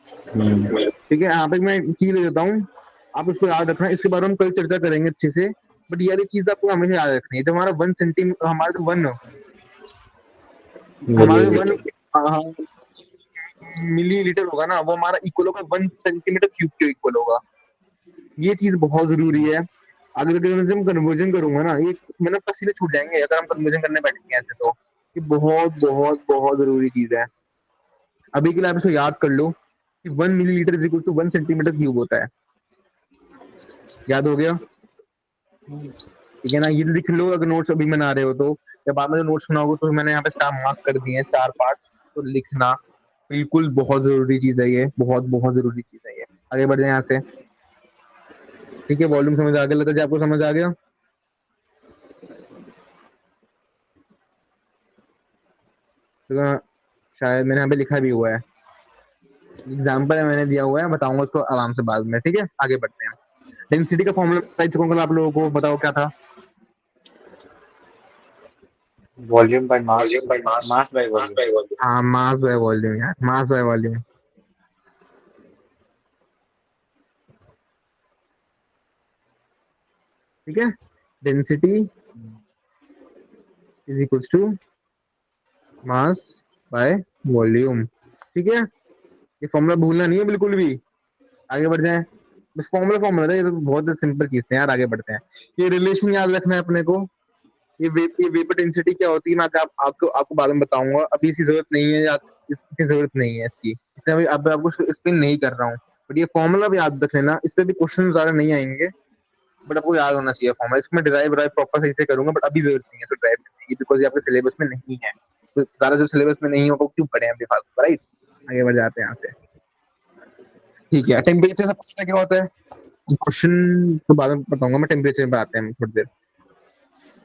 ठीक है, यहाँ पे मैं चीज ले देता हूँ, आप उसको याद रखना, इसके बारे में हम कल चर्चा करेंगे अच्छे से। बट ये चीज आपको हमेशा याद रखनी है, जो हमारा 1 सेंटीमीटर, हमारा जो वन मिलीलीटर होगा ना, वो हमारा इक्वल होगा 1 सेंटीमीटर क्यूब के इक्वल होगा। ये चीज बहुत जरूरी है। अगर हम कन्वर्जन करूंगा ना, ये मतलब पसीने छूट जाएंगे अगर हम कन्वर्जन करने बैठेंगे ऐसे, तो ये बहुत बहुत बहुत जरूरी चीज है। अभी के लिए आप इसको याद कर लो कि 1 millilitre is equal to 1 centimetre cube होता है। याद हो गया? ठीक है ना, ये लिख लो अगर नोट्स अभी बना रहे हो तो, या बाद में जो नोट्स बनाओगे तो मैंने यहाँ पे स्टार मार्क कर दिए हैं 4-5, तो लिखना बिल्कुल बहुत जरूरी चीज है ये, बहुत बहुत जरूरी चीज है ये। आगे बढ़ जाए यहाँ से। ठीक है, वॉल्यूम समझ आ गया, लगता है आपको समझ आ गया। तो शायद मैंने यहाँ पे लिखा भी हुआ है, एग्जाम्पल है मैंने दिया हुआ है, बताऊंगा उसको आराम से बाद में। ठीक है, आगे बढ़ते हैं। डेंसिटी का फॉर्मूला बता चुका हूँ आप लोगों को, बताओ क्या था। Volume by mass, mass by volume. हाँ, मास बाय वॉल्यूम यार, मास बाय वॉल्यूम। ठीक है, density is equals to mass by volume. ठीक है, ये फॉर्मूला भूलना नहीं है बिल्कुल भी। आगे बढ़ जाए, बस फॉर्मूला फॉर्मूला था, ये तो बहुत सिंपल चीज है यार। आगे बढ़ते हैं, ये रिलेशन याद रखना है अपने को। ये वेपर डेंसिटी क्या होती है मैं आपको बाद में बताऊंगा, अभी इसकी जरूरत नहीं है, या इसकी जरूरत नहीं है इसकी, इसलिए अभी अब आपको एक्सप्लेन नहीं कर रहा हूँ। बट ये फॉर्मूला भी याद रख लेना, इस पे भी क्वेश्चन ज्यादा नहीं आएंगे, बट आपको याद होना चाहिए फॉर्मूला। इसमें डिराइव प्रॉपर सही से करूंगा, बट अभी जरूरत नहीं है तो ड्राइव करने की, बिकॉज ये आपके सिलेबस में नहीं है। तो सारा जो सिलेबस में नहीं हो वो क्यों पढ़े अभी फालतू, राइट। आगे बढ़ जाते हैं यहाँ से। ठीक है, टेम्परेचर सब कुछ क्या होता है, क्वेश्चन तो बाद में बताऊंगा मैं, टेम्परेचर में आते हैं थोड़ी देर।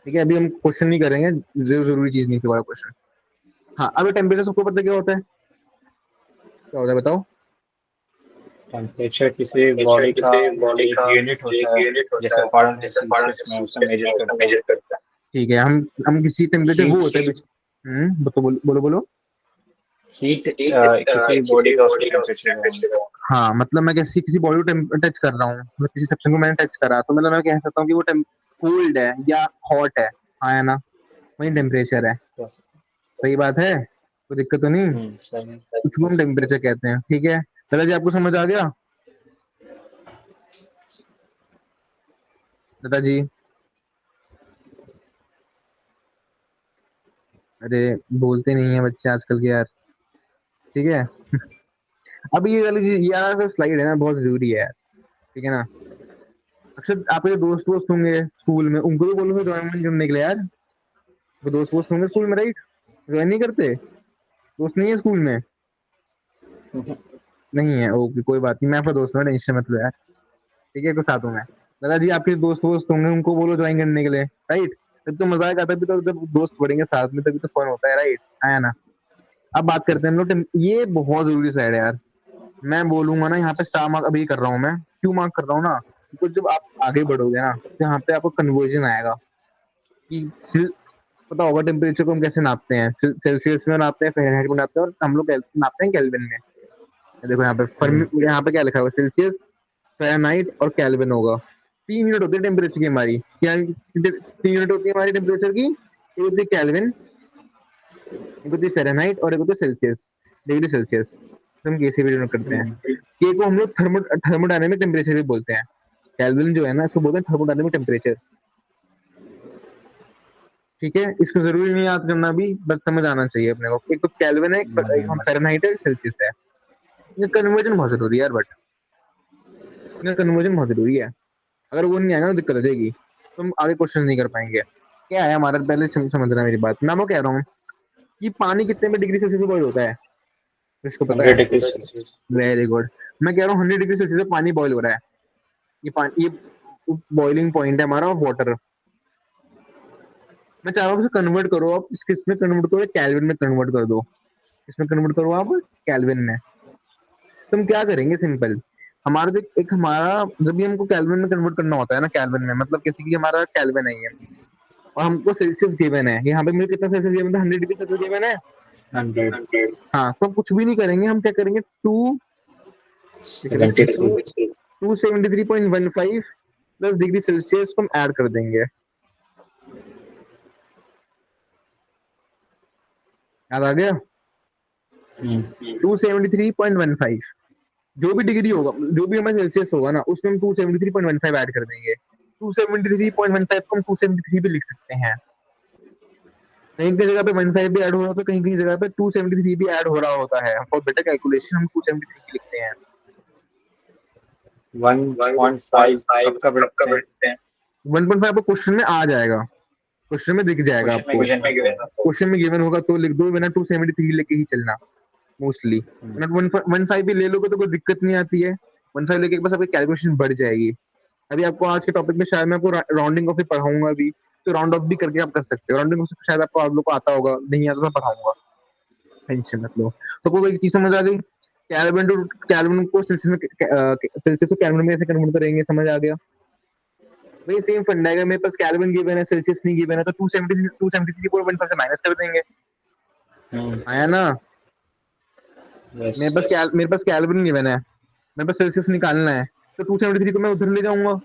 ठीक है, अभी हम क्वेश्चन नहीं करेंगे, जो जरूरी चीज नहीं थी वाला क्वेश्चन। हाँ, अब टेम्परेचर सबको पता क्या होता है, क्या होता है बताओ। टेम्परेचर किसी बॉडी का एक यूनिट होता है, जैसे फॉरेन सेल्सियस में उसका मेजर करता है। ठीक है, हम किसी टेम्परेचर वो होता है। बोलो बोलो बोलो। हीट किसी बॉडी का उसका टेम्परेचर है। हाँ, मतलब मैं किसी बॉडी को टच कर रहा हूँ, मतलब किसी सेक्शन को मैंने टच करा, तो मतलब मैं कह सकता हूँ कि वो कोल्ड है या हॉट है। हाँ या ना, वही टेम्परेचर है। सही बात है, कोई दिक्कत तो नहीं, सही। उसको हम टेम्परेचर कहते हैं। ठीक है, दादाजी आपको समझ आ गया। दादाजी, अरे बोलते नहीं है बच्चे आजकल के यार। ठीक है अब ये वाली यार स्लाइड है ना, बहुत जरूरी है यार। ठीक है ना, अक्सर आपके दोस्त वोस्त होंगे स्कूल में, उनको भी बोलो ज्वाइन करने के लिए यार। वो दोस्त वोस्त होंगे स्कूल में, राइट, ज्वाइन नहीं करते, दोस्त नहीं है स्कूल में। नहीं है, ओके कोई बात नहीं, मैं आपका दोस्त हूँ, टेंशन मत लो यार। ठीक है, तो साथ हूँ मैं। दादाजी आपके दोस्त वोस्त होंगे, उनको बोलो ज्वाइन करने के लिए, राइट। तब तो मजा आएगा, तभी तो जब दोस्त पढ़ेंगे साथ में तभी तो फन होता है, राइट, आया ना। अब बात करते हैं हम लोग, ये बहुत जरूरी साइड है यार। मैं बोलूंगा ना, यहाँ पे स्टार मार्क अभी कर रहा हूँ मैं, क्यों मार्क कर रहा हूँ ना, क्योंकि जब आप आगे बढ़ोगे ना, तो यहाँ पे आपको कन्वर्जन आएगा कि पता होगा टेम्परेचर को हम कैसे नापते हैं, सेल्सियस में नापते हैं, फ़ारेनहाइट में नापते हैं, और हम लोग नापते हैं केल्विन में। देखो यहाँ पे यहाँ पे क्या लिखा हुआ है, सेल्सियस, फ़ारेनहाइट और केल्विन होगा। 3 यूनिट होती है टेम्परेचर की हमारी, क्या 3 यूनिट होती है हमारी टेम्परेचर की, एक होती है केल्विन, एक होती है फ़ारेनहाइट, और एक होती है सेल्सियस, डिग्री सेल्सियस। हम कैसे भी डिनोट करते हैं, के को हम लोग थर्मोडायनेमिक टेम्परेचर भी बोलते हैं। केल्विन जो है ना, इसको बोलते हैं थर्मोडायनेमिक टेम्परेचर। ठीक है, इसको जरूरी नहीं याद करना भी, बस समझ आना चाहिए अपने को। एक तो केल्विन है, एक फ़ारेनहाइट है, एक सेल्सियस है। ये कन्वर्जन बहुत जरूरी है यार, बट ये कन्वर्जन बहुत जरूरी है। अगर वो नहीं आएगा ना, दिक्कत हो जाएगी, तो हम आगे क्वेश्चन नहीं कर पाएंगे। क्या है हमारा, पहले समझना मेरी बात। मैं आपको कह रहा हूँ कि पानी कितने में डिग्री सेल्सियस में बॉयल होता है, इसको पता 100 है। Degree Celsius. Very good. मैं कह रहा हूँ 100 डिग्री सेल्सियस में पानी बॉयल हो रहा है। ये पानी, ये बॉइलिंग पॉइंट है हमारा वाटर। मैं चाह रहा हूँ कन्वर्ट करो आप, किसमें कन्वर्ट करो, केल्विन में कन्वर्ट कर दो। किसमें कन्वर्ट करो आप, केल्विन में। तुम क्या करेंगे, सिंपल, हमारा जो एक हमारा, जब भी हमको केल्विन में कन्वर्ट करना होता है ना, केल्विन में मतलब किसी की हमारा केल्विन है ये, और हमको सेल्सियस गिवन है, यहाँ पे मुझे कितना सेल्सियस गिवन है, 100 डिग्री सेल्सियस गिवन है। 100, हाँ, तो हम कुछ भी नहीं करेंगे, हम क्या करेंगे, 273.15 प्लस डिग्री सेल्सियस को हम ऐड कर देंगे। याद आ गया, 273.15, जो भी डिग्री होगा, जो भी हमारा सेल्सियस होगा ना, उसमें हम 273.15 ऐड कर देंगे। 273.15 को हम 273 भी लिख सकते हैं, कहीं कहीं जगह पे 15 भी ऐड हो रहा होता है, कहीं कहीं जगह पे 273 भी ऐड हो रहा होता है। फॉर बेटर कैलकुलेशन हम 273 की लिखते हैं। 1.5 कब का बढ़ते हैं। 1.5 आपको क्वेश्चन में आ जाएगा, क्वेश्चन में दिख जाएगा आपको, क्वेश्चन में गिवन होगा तो लिख दो, वरना 273 लेके ही चलना मोस्टली। वरना 1.5 भी ले लोगे तो कोई दिक्कत नहीं आती है, 1.5 लेके बस आपकी कैलकुलेशन बढ़ जाएगी। अभी आपको आज के टॉपिक में शायद मैं आपको राउंडिंग ऑफ भी पढ़ाऊंगा अभी, तो राउंड ऑफ भी करके आप कर सकते हो। राउंडिंग ऑफ शायद आपको आप लोग को आता होगा, नहीं आता तो मैं पढ़ाऊंगा, टेंशन मत लो। तो कोई एक चीज समझ आ गई, केल्विन टू केल्विन को सेल्सियस में, सेल्सियस को केल्विन में ऐसे कन्वर्ट करेंगे, समझ आ गया। वही सेम फंडा है, अगर मेरे पास केल्विन गिवन है, सेल्सियस नहीं गिवन है, तो 273 से माइनस कर देंगे, आया ना। मेरे पास केल्विन गिवन है, मेरे पास सेल्सियस निकालना है, तो 273 को मैं उधर ले जाऊंगा,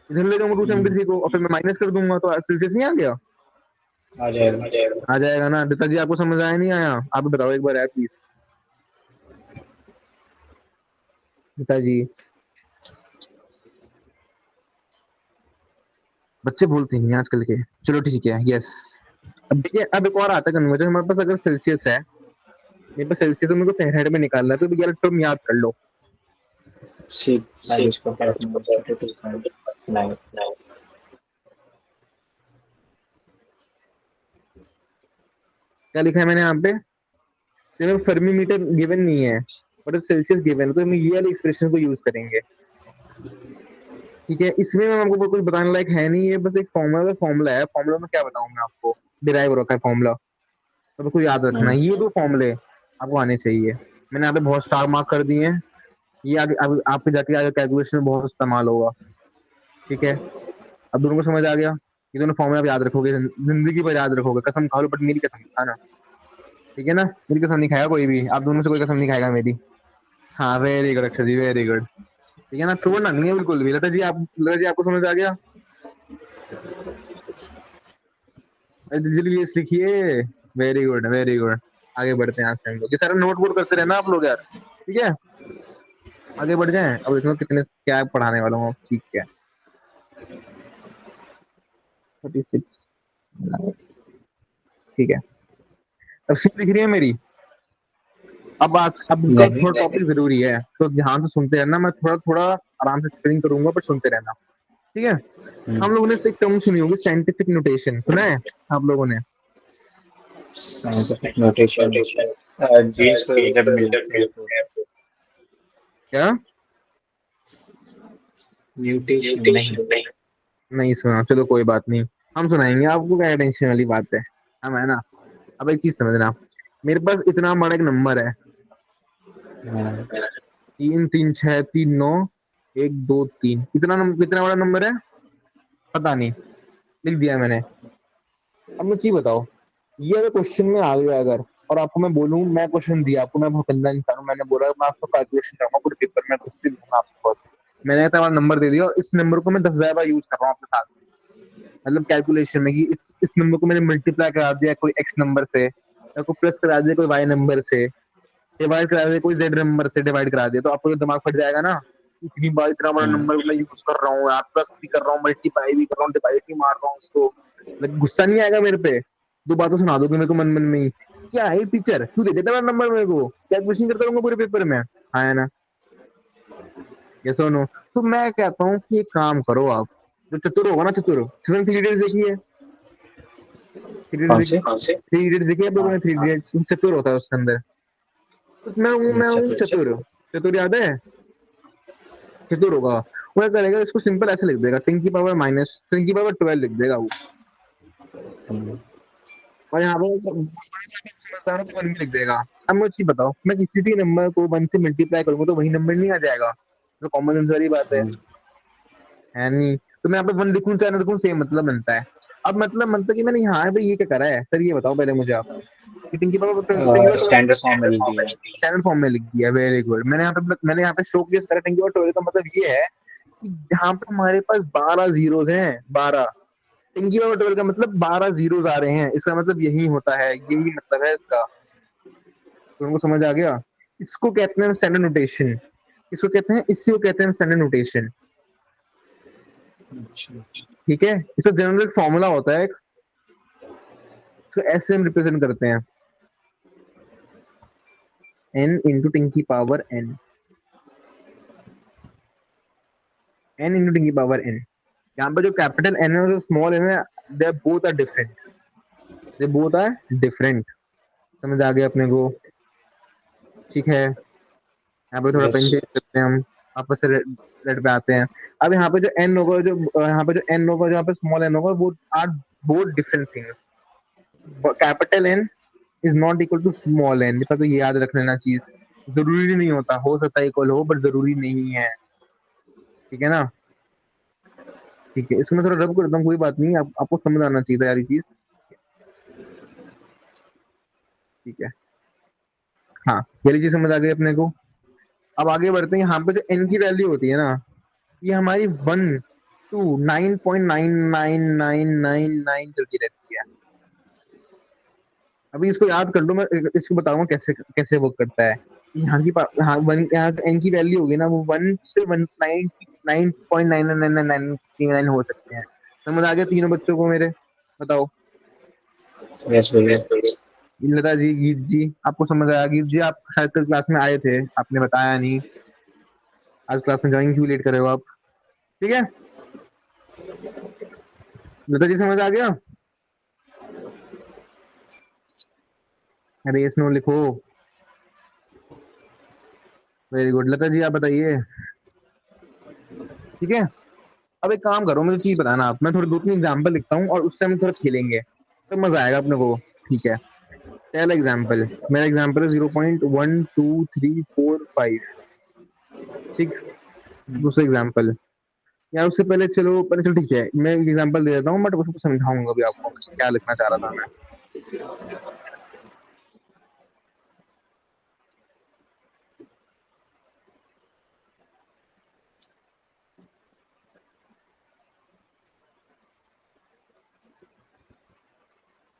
इधर ले जाऊंगा 273 को, और फिर मैं माइनस कर दूंगा, तो सेल्सियस नहीं आ गया, आ जाएगा ना। पिताजी आपको समझ आया नहीं आया, आप बताओ एक बार यार प्लीज पिताजी। बच्चे बोलते नहीं हैं आजकल के। चलो ठीक है, यस। अब देखिए, अब एक और आता है कन्वर्जन हमारे पास। अगर सेल्सियस है, मेरे पास सेल्सियस है, मेरे को फ़ारेनहाइट में निकालना है, तो भैया टर्म याद कर लो। क्या लिखा है मैंने यहाँ पे, जब फर्मी मीटर गिवन नहीं है और सेल्सियस गिवन है, तो हम ये वाली एक्सप्रेशन को यूज करेंगे, ठीक है। इसमें मैं आपको कुछ बताने लायक है नहीं, ये बस एक फॉर्मूला है। फॉर्मूला में क्या बताऊं मैं आपको, डिराइव हो रखा है फॉर्मूला, तो आपको याद रखना है। ये दो फॉर्मूले आपको आने चाहिए, मैंने यहाँ पे बहुत स्टार मार्क कर दिए हैं, ये आगे आपके जाके आगे कैलकुलेशन में बहुत इस्तेमाल होगा, ठीक है। अब दोनों को समझ आ गया, ये दोनों फॉर्मूला आप याद रखोगे, जिंदगी भर याद रखोगे, कसम खा लो, बट मेरी कसम खाना, ठीक है ना। मेरी कसम नहीं खाएगा कोई भी, आप दोनों से कोई कसम नहीं खाएगा मेरी। हाँ वेरी गुड अक्षर जी, वेरी गुड, ठीक है ना। छोड़ना नहीं है बिल्कुल भी। लता जी आपको समझ आ गया, जल्दी लिखिए, वेरी गुड वेरी गुड। आगे बढ़ते हैं, आज से हम लोग ये सारा नोट वोट करते रहना आप लोग यार, ठीक है। आगे बढ़ जाएं, अब इसमें कितने क्या पढ़ाने वाला हूँ, ठीक है। 36, ठीक है। अब स्क्रीन दिख रही है मेरी। अब इसका थोड़ा टॉपिक जरूरी है, तो ध्यान से सुनते रहना, मैं थोड़ा थोड़ा आराम से एक्सप्लेन करूंगा, पर सुनते रहना, ठीक है। हम लोगों ने एक टर्म सुनी होगी, साइंटिफिक नोटेशन, सुना है आप लोगों ने? साइंटिफिक नोटेशन जीन्स को जब मिलते हैं तो क्या म्यूटेशन नहीं। नहीं सुना, चलो कोई बात नहीं, हम सुनाएंगे आपको, क्या टेंशन वाली बात है, हम है ना। अब एक चीज समझना, मेरे पास इतना बड़ा एक नंबर है, 3 3 6 3 9 1 2 3, कितना बड़ा नंबर है पता नहीं, लिख दिया मैंने। अब मुझे चीज बताओ, ये अगर क्वेश्चन में आ गया अगर, और आपको मैं बोलूं, मैं क्वेश्चन दिया आपको, मैं बहुत गंदा इंसान हूं, मैंने बोला मैं आपसे कैलकुलेशन करूंगा पूरे पेपर में, गुस्से में हूं आपसे बहुत, मैंने इतना बड़ा नंबर दे दिया, और इस नंबर को मैं 10,000 बार यूज कर रहा हूँ आपके साथ, मतलब कैलकुलेशन में, कि इस नंबर को मैंने मल्टीप्लाई करा दिया कोई एक्स नंबर से, या कोई प्लस करा दिया कोई वाई नंबर से, डिवाइड करा दिया कोई जेड नंबर से, डिवाइड करा दिया, तो आपको तो दिमाग फट जाएगा ना। इतनी बार इतना बड़ा नंबर मैं यूज कर रहा हूँ यार, प्लस भी कर रहा हूँ, मल्टीप्लाई भी कर रहा हूँ, डिवाइड भी मार रहा हूँ उसको, मतलब गुस्सा नहीं आएगा मेरे पे? दो बातें सुना दोगे मेरे को मन मन में ही, क्या है टीचर क्यों दे देता है नंबर मेरे को, क्या क्वेश्चन करता रहूंगा पूरे पेपर में, हाँ है ना। ये सुनो, तो मैं कहता हूँ कि एक काम करो आप, जो चतुर होगा ना, चतुर, थ्री इडियट्स देखिए, कौन से? थ्री इडियट्स देखिए आप लोगों ने, थ्री इडियट्स, चतुर होता है उसके अंदर, तो मैं हूँ चतुर, चतुर याद है, चतुर होगा, वो क्या करेगा, इसको सिंपल ऐसे लिख देगा, 10 की पावर माइनस 10 की पावर 12 लिख देगा वो, और यहाँ पे समझदार हो तो 1 भी लिख देगा। अब मुझे चीज बताओ, मैं किसी भी नंबर को 1 से मल्टीप्लाई करूंगा तो वही नंबर नहीं आ जाएगा, तो कॉमन सेंस वाली बात है नहीं। तो मैं यहाँ पे 1 लिखूं चाहे ना लिखूं, सेम मतलब बनता है। अब मतलब बनता है कि मैंने यहाँ पे ये क्या करा है सर, ये बताओ पहले मुझे आप, टेन की पावर स्टैंडर्ड फॉर्म में लिख दिया है। स्टैंडर्ड फॉर्म में लिख दिया, वेरी गुड। मैंने यहाँ पे शो केस करा, 10 की पावर 12 का मतलब ये है कि यहाँ पे हमारे पास 12 जीरोस हैं, 12, 10 की पावर 12 का मतलब 12 जीरोस आ रहे हैं, इसका मतलब यही होता है, यही मतलब है इसका, तुमको समझ आ गया। इसको कहते हैं स्टैंडर्ड नोटेशन, इसको कहते हैं, इसी को कहते हैं स्टैंडर्ड नोटेशन, ठीक है। इसका जनरल फॉर्मूला होता है एक, तो ऐसे हम रिप्रेजेंट करते हैं, n इंटू 10 की पावर n, n इंटू 10 की पावर n, यहाँ पे जो कैपिटल एन है और जो स्मॉल एन है, they both are different, they both are different. समझ आ गया अपने को? ठीक है, यहाँ पे थोड़ा यस। पेन चेंज करते हैं हम, वापस से रेड पे आते हैं। अब यहाँ पे जो एन होगा, जो यहाँ पे जो एन होगा, जो यहाँ पे स्मॉल एन होगा, वो are both different things. Capital N is not equal to small N, तो ये याद रख लेना चीज। जरूरी नहीं होता, हो सकता है इक्वल हो बट जरूरी नहीं है। ठीक है ना? ठीक है, इसमें थोड़ा रब करता हूँ, कोई बात नहीं, आपको समझ आना चाहिए था यार ये चीज। ठीक है, हाँ, ये चीज समझ आ गई अपने को। अब आगे बढ़ते हैं। यहाँ पे जो एन की वैल्यू होती है ना, ये हमारी 1 to 9.999999 चलती रहती है। अभी इसको याद कर लो, मैं इसको बताऊंगा कैसे कैसे वर्क करता है। यहाँ की हाँ, वन, यहाँ एन की वैल्यू होगी ना, वो 1 से 9.999999 हो सकते हैं। समझ आ गया तीनों बच्चों को मेरे? बताओ। यस भैया। लता जी, गीत जी, आपको समझ आया? गीत जी, आप शायद कल क्लास में आए थे, आपने बताया नहीं। आज क्लास में ज्वाइन क्यों लेट कर रहे हो आप? ठीक है, लता जी समझ आ गया? अरे यस नो लिखो। Very good. लता जी आप बताइए। ठीक है, अब एक काम करो, मुझे चीज बताना आप, मैं थोड़े 2-3 एग्जाम्पल लिखता हूँ और उससे हम थोड़ा खेलेंगे, तो मजा आएगा अपने को। ठीक है, पहला एग्जाम्पल, मेरा एग्जाम्पल है 0.12345। ठीक, दूसरा एग्जाम्पल, या उससे पहले चलो, पहले चलो ठीक है, मैं एक एग्जाम्पल दे देता हूँ बट उसको समझाऊंगा भी आपको क्या लिखना चाह रहा था मैं।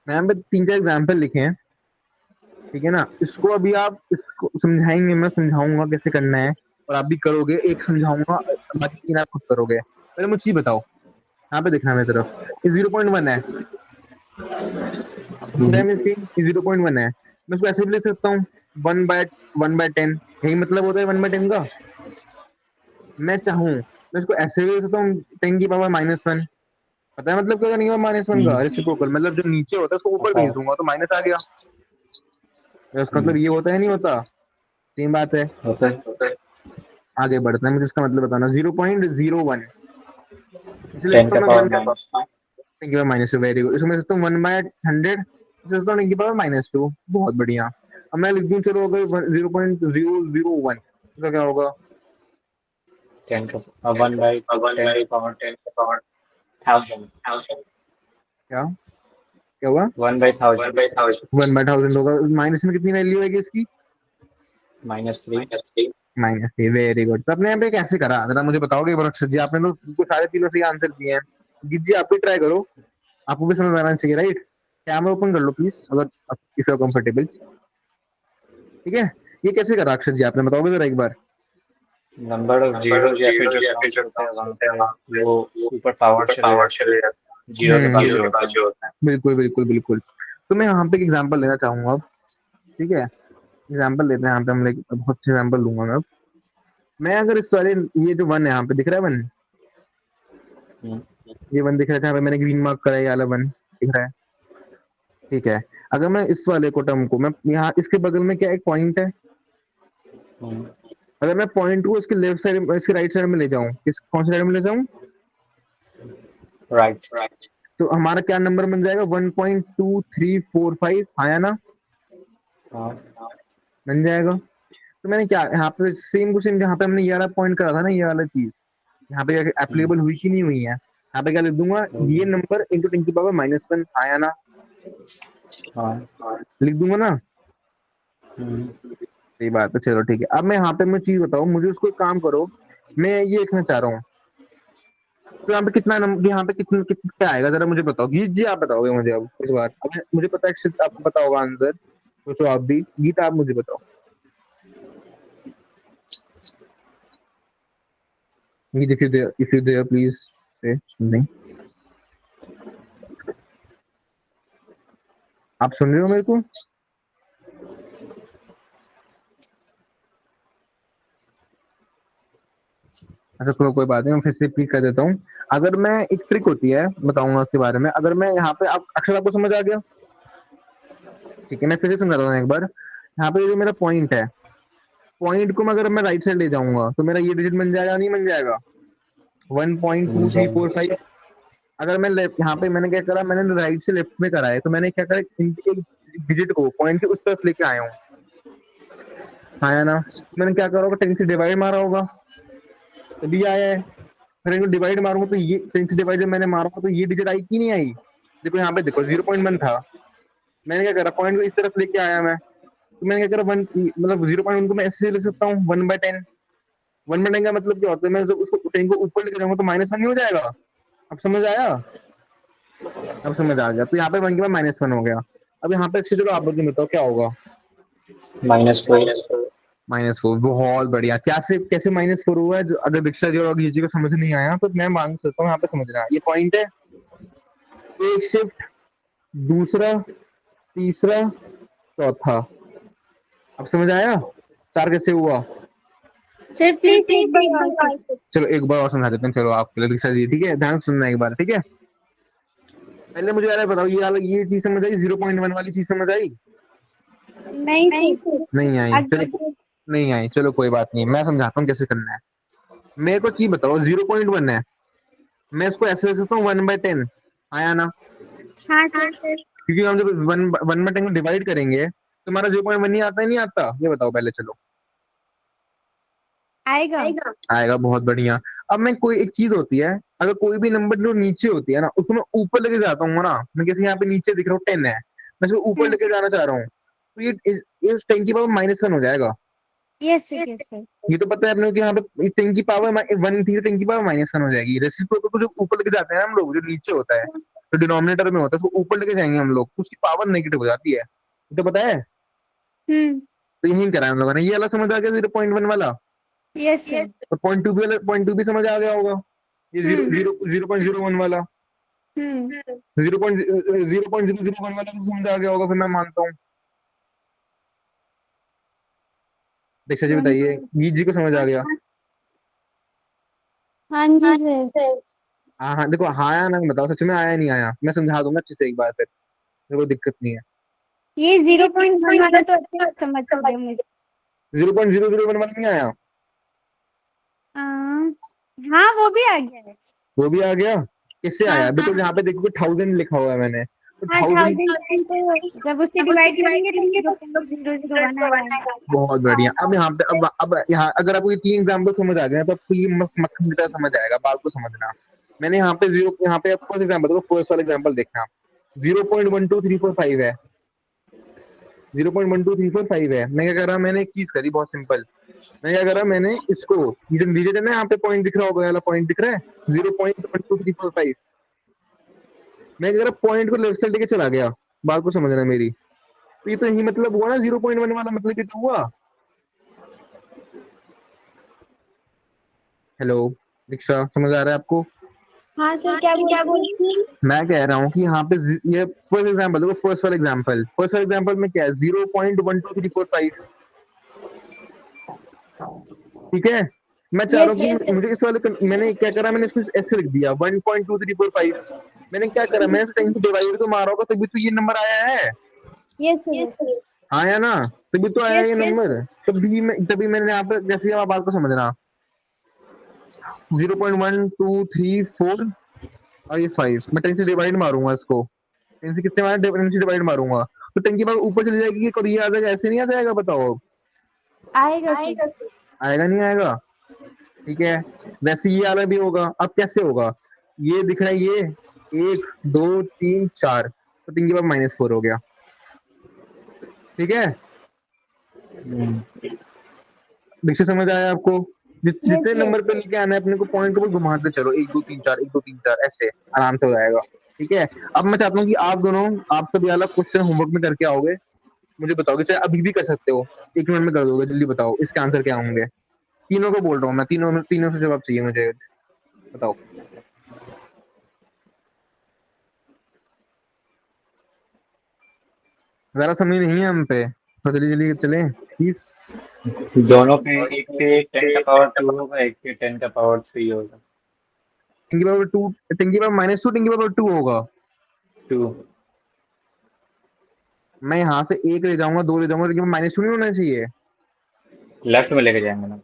मैं यहाँ पे 3-4 एग्जाम्पल लिखे हैं, ठीक है ना? इसको अभी आप इसको समझाएंगे, मैं समझाऊंगा कैसे करना है, और आप भी करोगे। एक समझाऊंगा, बाकी 3 आप खुद करोगे। पहले मुझे चीज बताओ, यहाँ पे देखना मेरी तरफ, ये 0.1 है, दिख रहा है मेरी स्क्रीन? ये 0.1 है। मैं इसको ऐसे भी लिख सकता हूँ, 1/10। यही मतलब होता है 1/10 का। मैं चाहूँ मैं इसको ऐसे भी लिख सकता हूँ, 10⁻⁻1। पता है मतलब क्या करने का -1 का? रेसिप्रोकल मतलब जो नीचे होता है उसको ऊपर पता भेज है। दूंगा तो माइनस आ गया। तो इसका मतलब ये होता है, नहीं होता? सेम बात है। होता है। आगे बढ़ते हैं, मुझे इसका मतलब बताना। 0.01, इसलिए 10 लिखता का हूँ मैं पावर 1 -2। -2। Very good. इसमें लिखता हूँ 1/100, इसमें लिखता हूँ 10⁻²। बहुत बढ़िया। अब मैं लिख दूँ, चलो अगर 0.001, इसका क्या होगा? 10 का 1/10 का पावर 1000। क्या क्या हुआ? 1/1000। 1/1000 होगा। माइनस में कितनी वैल्यू आएगी इसकी? -3। -3। Very good. तो आपने यहाँ पे कैसे करा, जरा मुझे बताओगे एक बार? अक्षर जी, आपने तो इसको सारे तीनों से आंसर दिए हैं। गीत जी आप भी ट्राई करो, आपको भी समझ आना चाहिए, राइट? कैमरा ओपन कर लो प्लीज, अगर इफ यू आर कंफर्टेबल। ठीक है, ये कैसे करा अक्षर जी, आपने बताओगे जरा एक बार? नंबर ऑफ जीरोज या फिर जो टर्म्स होते हैं वहाँ पे वो ऊपर पावर चले जाते हैं, जीरो के बाद जीरो जो के होता पास है। जो होता है। बिल्कुल बिल्कुल बिल्कुल। तो मैं यहाँ पे एक एग्जांपल लेना चाहूंगा अब। ठीक है, एग्जांपल लेते हैं यहाँ पे हम लोग, बहुत अच्छे एग्जांपल दूंगा मैं अब। मैं अगर इस वाले, ये जो 1 है यहाँ पे दिख रहा है 1, हम्म, ये 1 दिख रहा है, जहाँ पे मैंने ग्रीन मार्क करा है, ये वाला 1 दिख रहा है। ठीक है, अगर मैं इस वाले को टर्म को, मैं यहाँ इसके बगल में क्या एक पॉइंट है, हम्म, अगर मैं पॉइंट को इसके लेफ्ट साइड, इसके राइट साइड में ले जाऊं, किस कौन सी साइड में ले जाऊं? राइट। तो हमारा क्या नंबर बन जाएगा? 1.2345, आया ना? हाँ। बन जाएगा। तो मैंने क्या यहाँ पे सेम क्वेश्चन, जहाँ पे हमने ये वाला पॉइंट करा था ना, ये वाला चीज यहाँ पे हम्म, एप्लीकेबल हुई कि नहीं हुई है? यहाँ पे क्या लिख दूंगा? ये हम्म, नंबर इंटू 10⁻⁻1, आया ना? हाँ। लिख दूंगा ना? हम्म, सही बात है, चलो ठीक है। अब मैं यहाँ पे मैं चीज बताऊँ, मुझे उसको एक काम करो, मैं ये लिखना चाह रहा हूँ। तो यहाँ पे कितना नंबर, यहाँ पे कितना कितना क्या आएगा, जरा मुझे बताओ। गीत जी आप बताओगे मुझे अब इस बार, अब मुझे पता है कि आपको पता होगा आंसर, तो आप भी, गीत आप मुझे बताओ। गीत, इफ यू देयर प्लीज से नहीं, आप सुन रहे हो मेरे को? अच्छा चलो कोई बात नहीं, मैं फिर से रिपीट कर देता हूँ। अगर मैं, एक ट्रिक होती है बताऊंगा उसके बारे में, अगर मैं यहाँ पे, आप अक्षर आपको समझ आ गया? ठीक है, मैं फिर से समझाता हूँ एक बार। यहाँ पे जो मेरा पॉइंट है, पॉइंट को मैं अगर मैं राइट साइड ले जाऊंगा तो मेरा ये डिजिट बन जाएगा नहीं बन जाएगा? 1.2345। अगर मैं लेफ्ट, यहाँ पे मैंने क्या करा, मैंने राइट से लेफ्ट में करा है, तो मैंने क्या करा, एक डिजिट को पॉइंट के उस तरफ लेके आया हूँ, आया ना? मैंने क्या करा होगा, 10 से डिवाइड मारा होगा, तभी आया है। फिर इनको डिवाइड मारूंगा तो ये 10 से डिवाइड मैंने मारा होगा तो ये डिजिट आई कि नहीं आई? देखो यहाँ पे देखो 0.1 था, मैंने क्या करा, पॉइंट को इस तरफ लेके आया मैं, तो मैंने क्या करा, वन मतलब 0.1 को मैं ऐसे लिख सकता हूँ 1/10। 1/10 का मतलब क्या होता है, मैं जब उसको 10 को ऊपर लेके जाऊंगा तो -1 नहीं हो जाएगा? अब समझ आया? अब समझ आ गया। तो यहाँ पे 1 के बाद -1 हो गया। अब यहाँ पे अच्छे, चलो आप मुझे बताओ क्या होगा? -4। -4, बहुत बढ़िया। क्या से कैसे -4 हुआ है? जो अगर दीक्षा जी और जी को समझ नहीं आया तो मैं मांग सकता हूँ यहाँ पे समझना। ये पॉइंट है, एक शिफ्ट, दूसरा, तीसरा, चौथा। अब समझ आया 4 कैसे हुआ? सर प्लीज एक बार और। चलो एक बार और समझा देते हैं, चलो आपके लिए दीक्षा जी, ठीक है? ध्यान से सुनना एक बार, ठीक है? पहले मुझे यार बताओ, ये चीज समझ आई? 0.1 वाली चीज समझ आई? नहीं सर। नहीं आई? चलो अगर नहीं आई, चलो कोई बात नहीं, मैं समझाता हूँ कैसे करना है। मेरे को चीज बताओ, 0.1 है, मैं इसको ऐसे लिख सकता हूँ 1/10। आया ना? हाँ सर। क्योंकि हम जब 1/10 को डिवाइड करेंगे तो हमारा 0.1 नहीं आता, ही नहीं आता? ये बताओ पहले, चलो। आएगा। आएगा, बहुत बढ़िया। अब मैं, कोई एक चीज होती है, अगर कोई भी नंबर जो नीचे होती है ना, उसको मैं ऊपर लेके जाता हूँ ना, मैं जैसे यहाँ पे नीचे दिख रहा हूँ 10 है, मैं इसको ऊपर लेके जाना चाह रहा हूँ, तो ये 10 की पावर -1 हो जाएगा। Yes sir yes sir. ये तो पता है अपने को कि यहाँ पे 10 की पावर 1 थी, 10 की पावर -1 हो जाएगी। रेसिप्रोकल को जो ऊपर लेके जाते हैं ना हम लोग, जो नीचे होता है, जो डिनोमिनेटर में होता है, उसको ऊपर लेके जाएंगे हम लोग, तो उसकी पावर नेगेटिव हो जाती है। ये तो पता है? हम्म। तो यही करा है हम लोगों ने। ये वाला समझ आ गया 0.1 वाला? Yes sir. तो पॉइंट टू भी समझ आ गया होगा? ये जीरो हम्म। जीरो 0.01 वाला, हम्म। 0.001 वाला तो समझ आ गया होगा फिर, मैं मानता हूँ। दीक्षा जी बताइए, जीत जी को समझ आ गया? हाँ जी सर। हाँ हाँ, देखो हाँ या ना बताओ, सच में आया नहीं आया? मैं समझा दूंगा अच्छे से एक बार, फिर मेरे को दिक्कत नहीं है। ये 0.1 वाला तो अच्छे से समझ हो गया मुझे। 0.001 वाला नहीं आया? आ, हाँ वो भी आ गया है। वो भी आ गया? किससे हाँ आया? बिल्कुल यहाँ पे देखो 1000 लिखा हुआ है मैंने, तो हाँ 1000। 1010 तो जब उससे डिवाइड करेंगे तो 0.001 आएगा। बहुत बढ़िया। अब यहाँ पे, अब यहाँ अगर आपको ये 3 एग्जाम्पल समझ आ गए तो आपको ये मक्खन की तरह समझ आएगा, बात को समझना। मैंने यहाँ पे यहाँ पे आपको एग्जाम्पल देखो, फर्स्ट वाला एग्जाम्पल देखना। 0.12345 है, 0.12345 है। मैं क्या कर रहा, मैंने एक चीज करी बहुत सिंपल। मैं क्या करा, मैंने इसको, ये जो डिजिट है ना, यहाँ पे पॉइंट दिख रहा होगा, वाला पॉइंट दिख रहा है 0.12345, मैं क्या करा, पॉइंट को लेफ्ट साइड लेके चला गया। बात को समझना मेरी। तो ये तो यही मतलब हुआ ना 0.1 वाला, मतलब ये तो हुआ। हेलो दीक्षा, समझ आ रहा है आपको? हाँ सर क्या बोल रहे हैं? मैं कह रहा हूँ कि यहाँ पे ये फर्स्ट एग्जाम्पल देखो, फर्स्ट वाला एग्जाम्पल में क्या है, 0.12345। ठीक है? मैं चाह रहा यस हूँ कि मुझे इस वाले मैंने क्या करा, मैंने इसको ऐसे लिख दिया 1.2345। मैंने क्या करा, मैंने 10 से डिवाइड तो मारा होगा, तभी तो ये नंबर आया है। Yes sir. आया ना? तभी तो आया यस ये नंबर। तभी मैंने यहाँ पे, जैसे आप बात को समझना, 0.1234 और ये 5, मैं 10 से डिवाइड मारूंगा इसको। 10 से किससे मारा, 10 से डिवाइड मारूंगा तो 10 की बार ऊपर चली जाएगी, और ये आ जाएगा, ऐसे नहीं आ जाएगा? बताओ अब। आएगा सर। आएगा नहीं आएगा? ठीक है, वैसे ये वाला भी होगा। अब कैसे होगा, ये दिख रहा है, ये 1 2 3 4, तो 3 के बाद -4 हो गया। ठीक है, देखिए समझ आया आपको? यस जितने सर। नंबर पे लेके आना है अपने को, पॉइंट को घुमाते चलो, 1 2 3 4, 1 2 3 4, ऐसे आराम से हो जाएगा। ठीक है, अब मैं चाहता हूँ कि आप दोनों, आप सब ये वाला क्वेश्चन होमवर्क में करके आओगे, मुझे बताओगे, चाहे अभी भी कर सकते हो, 1 मिनट में कर दोगे, जल्दी बताओ इसके आंसर क्या होंगे। तीनों को बोल रहा हूँ मैं, तीनों तीनों से जवाब चाहिए मुझे, बताओ। ज्यादा समय नहीं है हम पे, तो जल्दी जल्दी चलें। 30 दोनों पे, एक पे 10 का पावर 2 होगा, एक पे 10 का पावर 3 होगा। 10 की पावर 2, 10 की पावर -2, 10 की पावर 2 होगा। 2 मैं यहाँ से 1 ले जाऊंगा, 2 ले जाऊंगा, लेकिन -2 नहीं होना चाहिए। लेफ्ट में लेके जाएंगे ना।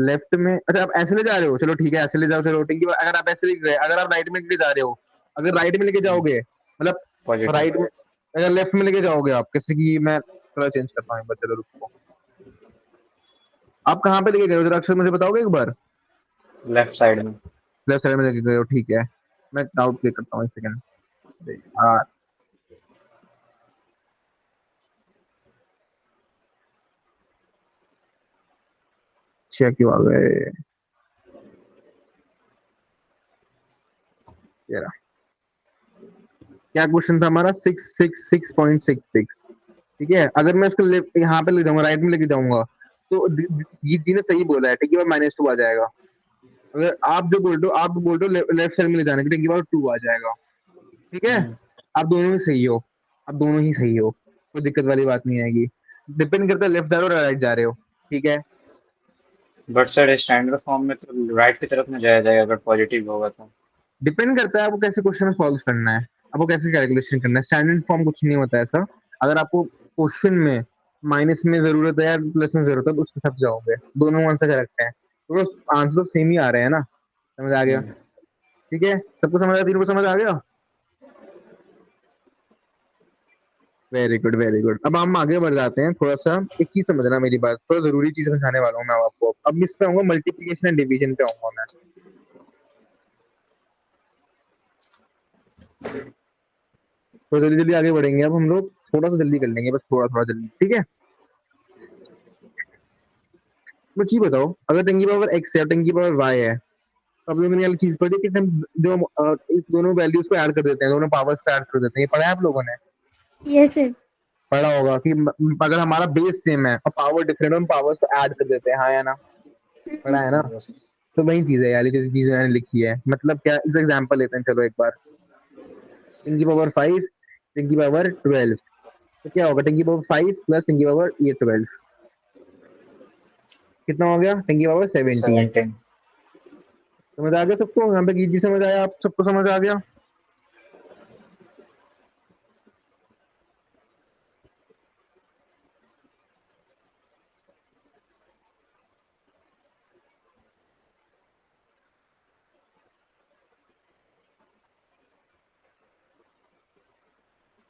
लेफ्ट में, अच्छा आप ऐसे ले जा रहे हो, चलो ठीक है ऐसे ले जाओ, चलो ठीक है। अगर आप ऐसे लेके गए, अगर आप राइट में लेके जा रहे हो, अगर राइट में लेके जाओगे, मतलब पॉजिटिव। राइट में, अगर लेफ्ट में लेके जाओगे आप, जैसे कि मैं थोड़ा चेंज करता हूँ एक बार, चलो रुको। आप कहाँ पे लेके गए हो जरा अक्षर मुझे बताओगे एक बार। लेफ्ट साइड में। लेफ्ट साइड में लेके गए हो, ठीक है। मैं डाउट क्लियर करता हूँ, एक सेकंड। हाँ, अच्छा क्यों आ गए, ये रहा। क्या क्वेश्चन था हमारा, 666.66, ठीक है। अगर मैं इसको लेफ्ट यहाँ पे ले जाऊंगा, राइट में लेके जाऊंगा, तो ये जी ने सही बोला है, ठीक है, -2 आ जाएगा। अगर आप जो बोल रहे हो, आप बोल रहे हो लेफ्ट साइड में ले जाने के, ठीक है, 2 आ जाएगा, ठीक है। आप दोनों ही सही हो, आप दोनों ही सही हो, कोई दिक्कत वाली बात नहीं आएगी। डिपेंड करता है लेफ्ट जा रहे हो और राइट जा रहे हो, ठीक है। बट सर स्टैंडर्ड फॉर्म में तो राइट की तरफ में जाया जाएगा अगर पॉजिटिव होगा तो। डिपेंड करता है आपको कैसे क्वेश्चन सॉल्व करना है, आपको कैसे कैलकुलेशन करना है। स्टैंडर्ड फॉर्म कुछ नहीं होता ऐसा। अगर आपको क्वेश्चन में माइनस में जरूरत है या प्लस में जरूरत है, तो उसके साथ जाओगे, दोनों आंसर करेक्ट है, तो आंसर तो सेम ही आ रहे हैं ना। समझ आ गया, ठीक है, सबको समझ आ गया, तीनों को समझ आ गया। Very good very good. अब हम आगे बढ़ जाते हैं, थोड़ा सा एक चीज समझना मेरी बात, थोड़ा जरूरी चीज समझाने वाला हूँ मैं आपको। अब इस पे आऊंगा, मल्टीप्लीकेशन एंड डिवीजन पे आऊंगा मैं। तो जल्दी जल्दी आगे बढ़ेंगे, अब हम लोग थोड़ा सा जल्दी कर लेंगे, बस थोड़ा थोड़ा जल्दी, ठीक है। मुझे ये बताओ, अगर 10 की पावर x है और 10 की पावर y है, तो आप लोगों ने ये चीज पढ़ी कि हम जो इस दोनों वैल्यूज को ऐड कर देते हैं, दोनों पावर्स को ऐड कर देते हैं, ये पढ़ा है आप लोगों ने। Yes sir. पढ़ा होगा कि अगर हमारा बेस सेम है और पावर डिफरेंट है, हम पावर्स को ऐड कर देते हैं, हाँ या ना। पढ़ा है ना। तो वही चीज है यार, जैसी चीज मैंने लिखी है, मतलब क्या, इस एग्जाम्पल लेते हैं, चलो एक बार। 10 की पावर 5, 10 की पावर 12, तो क्या होगा, 10 की पावर 5 प्लस 10 की पावर ये 12, कितना हो गया, 10 की पावर 17। 17। समझ आ गया सबको, यहाँ पे जी समझ आया, आप सबको समझ आ गया।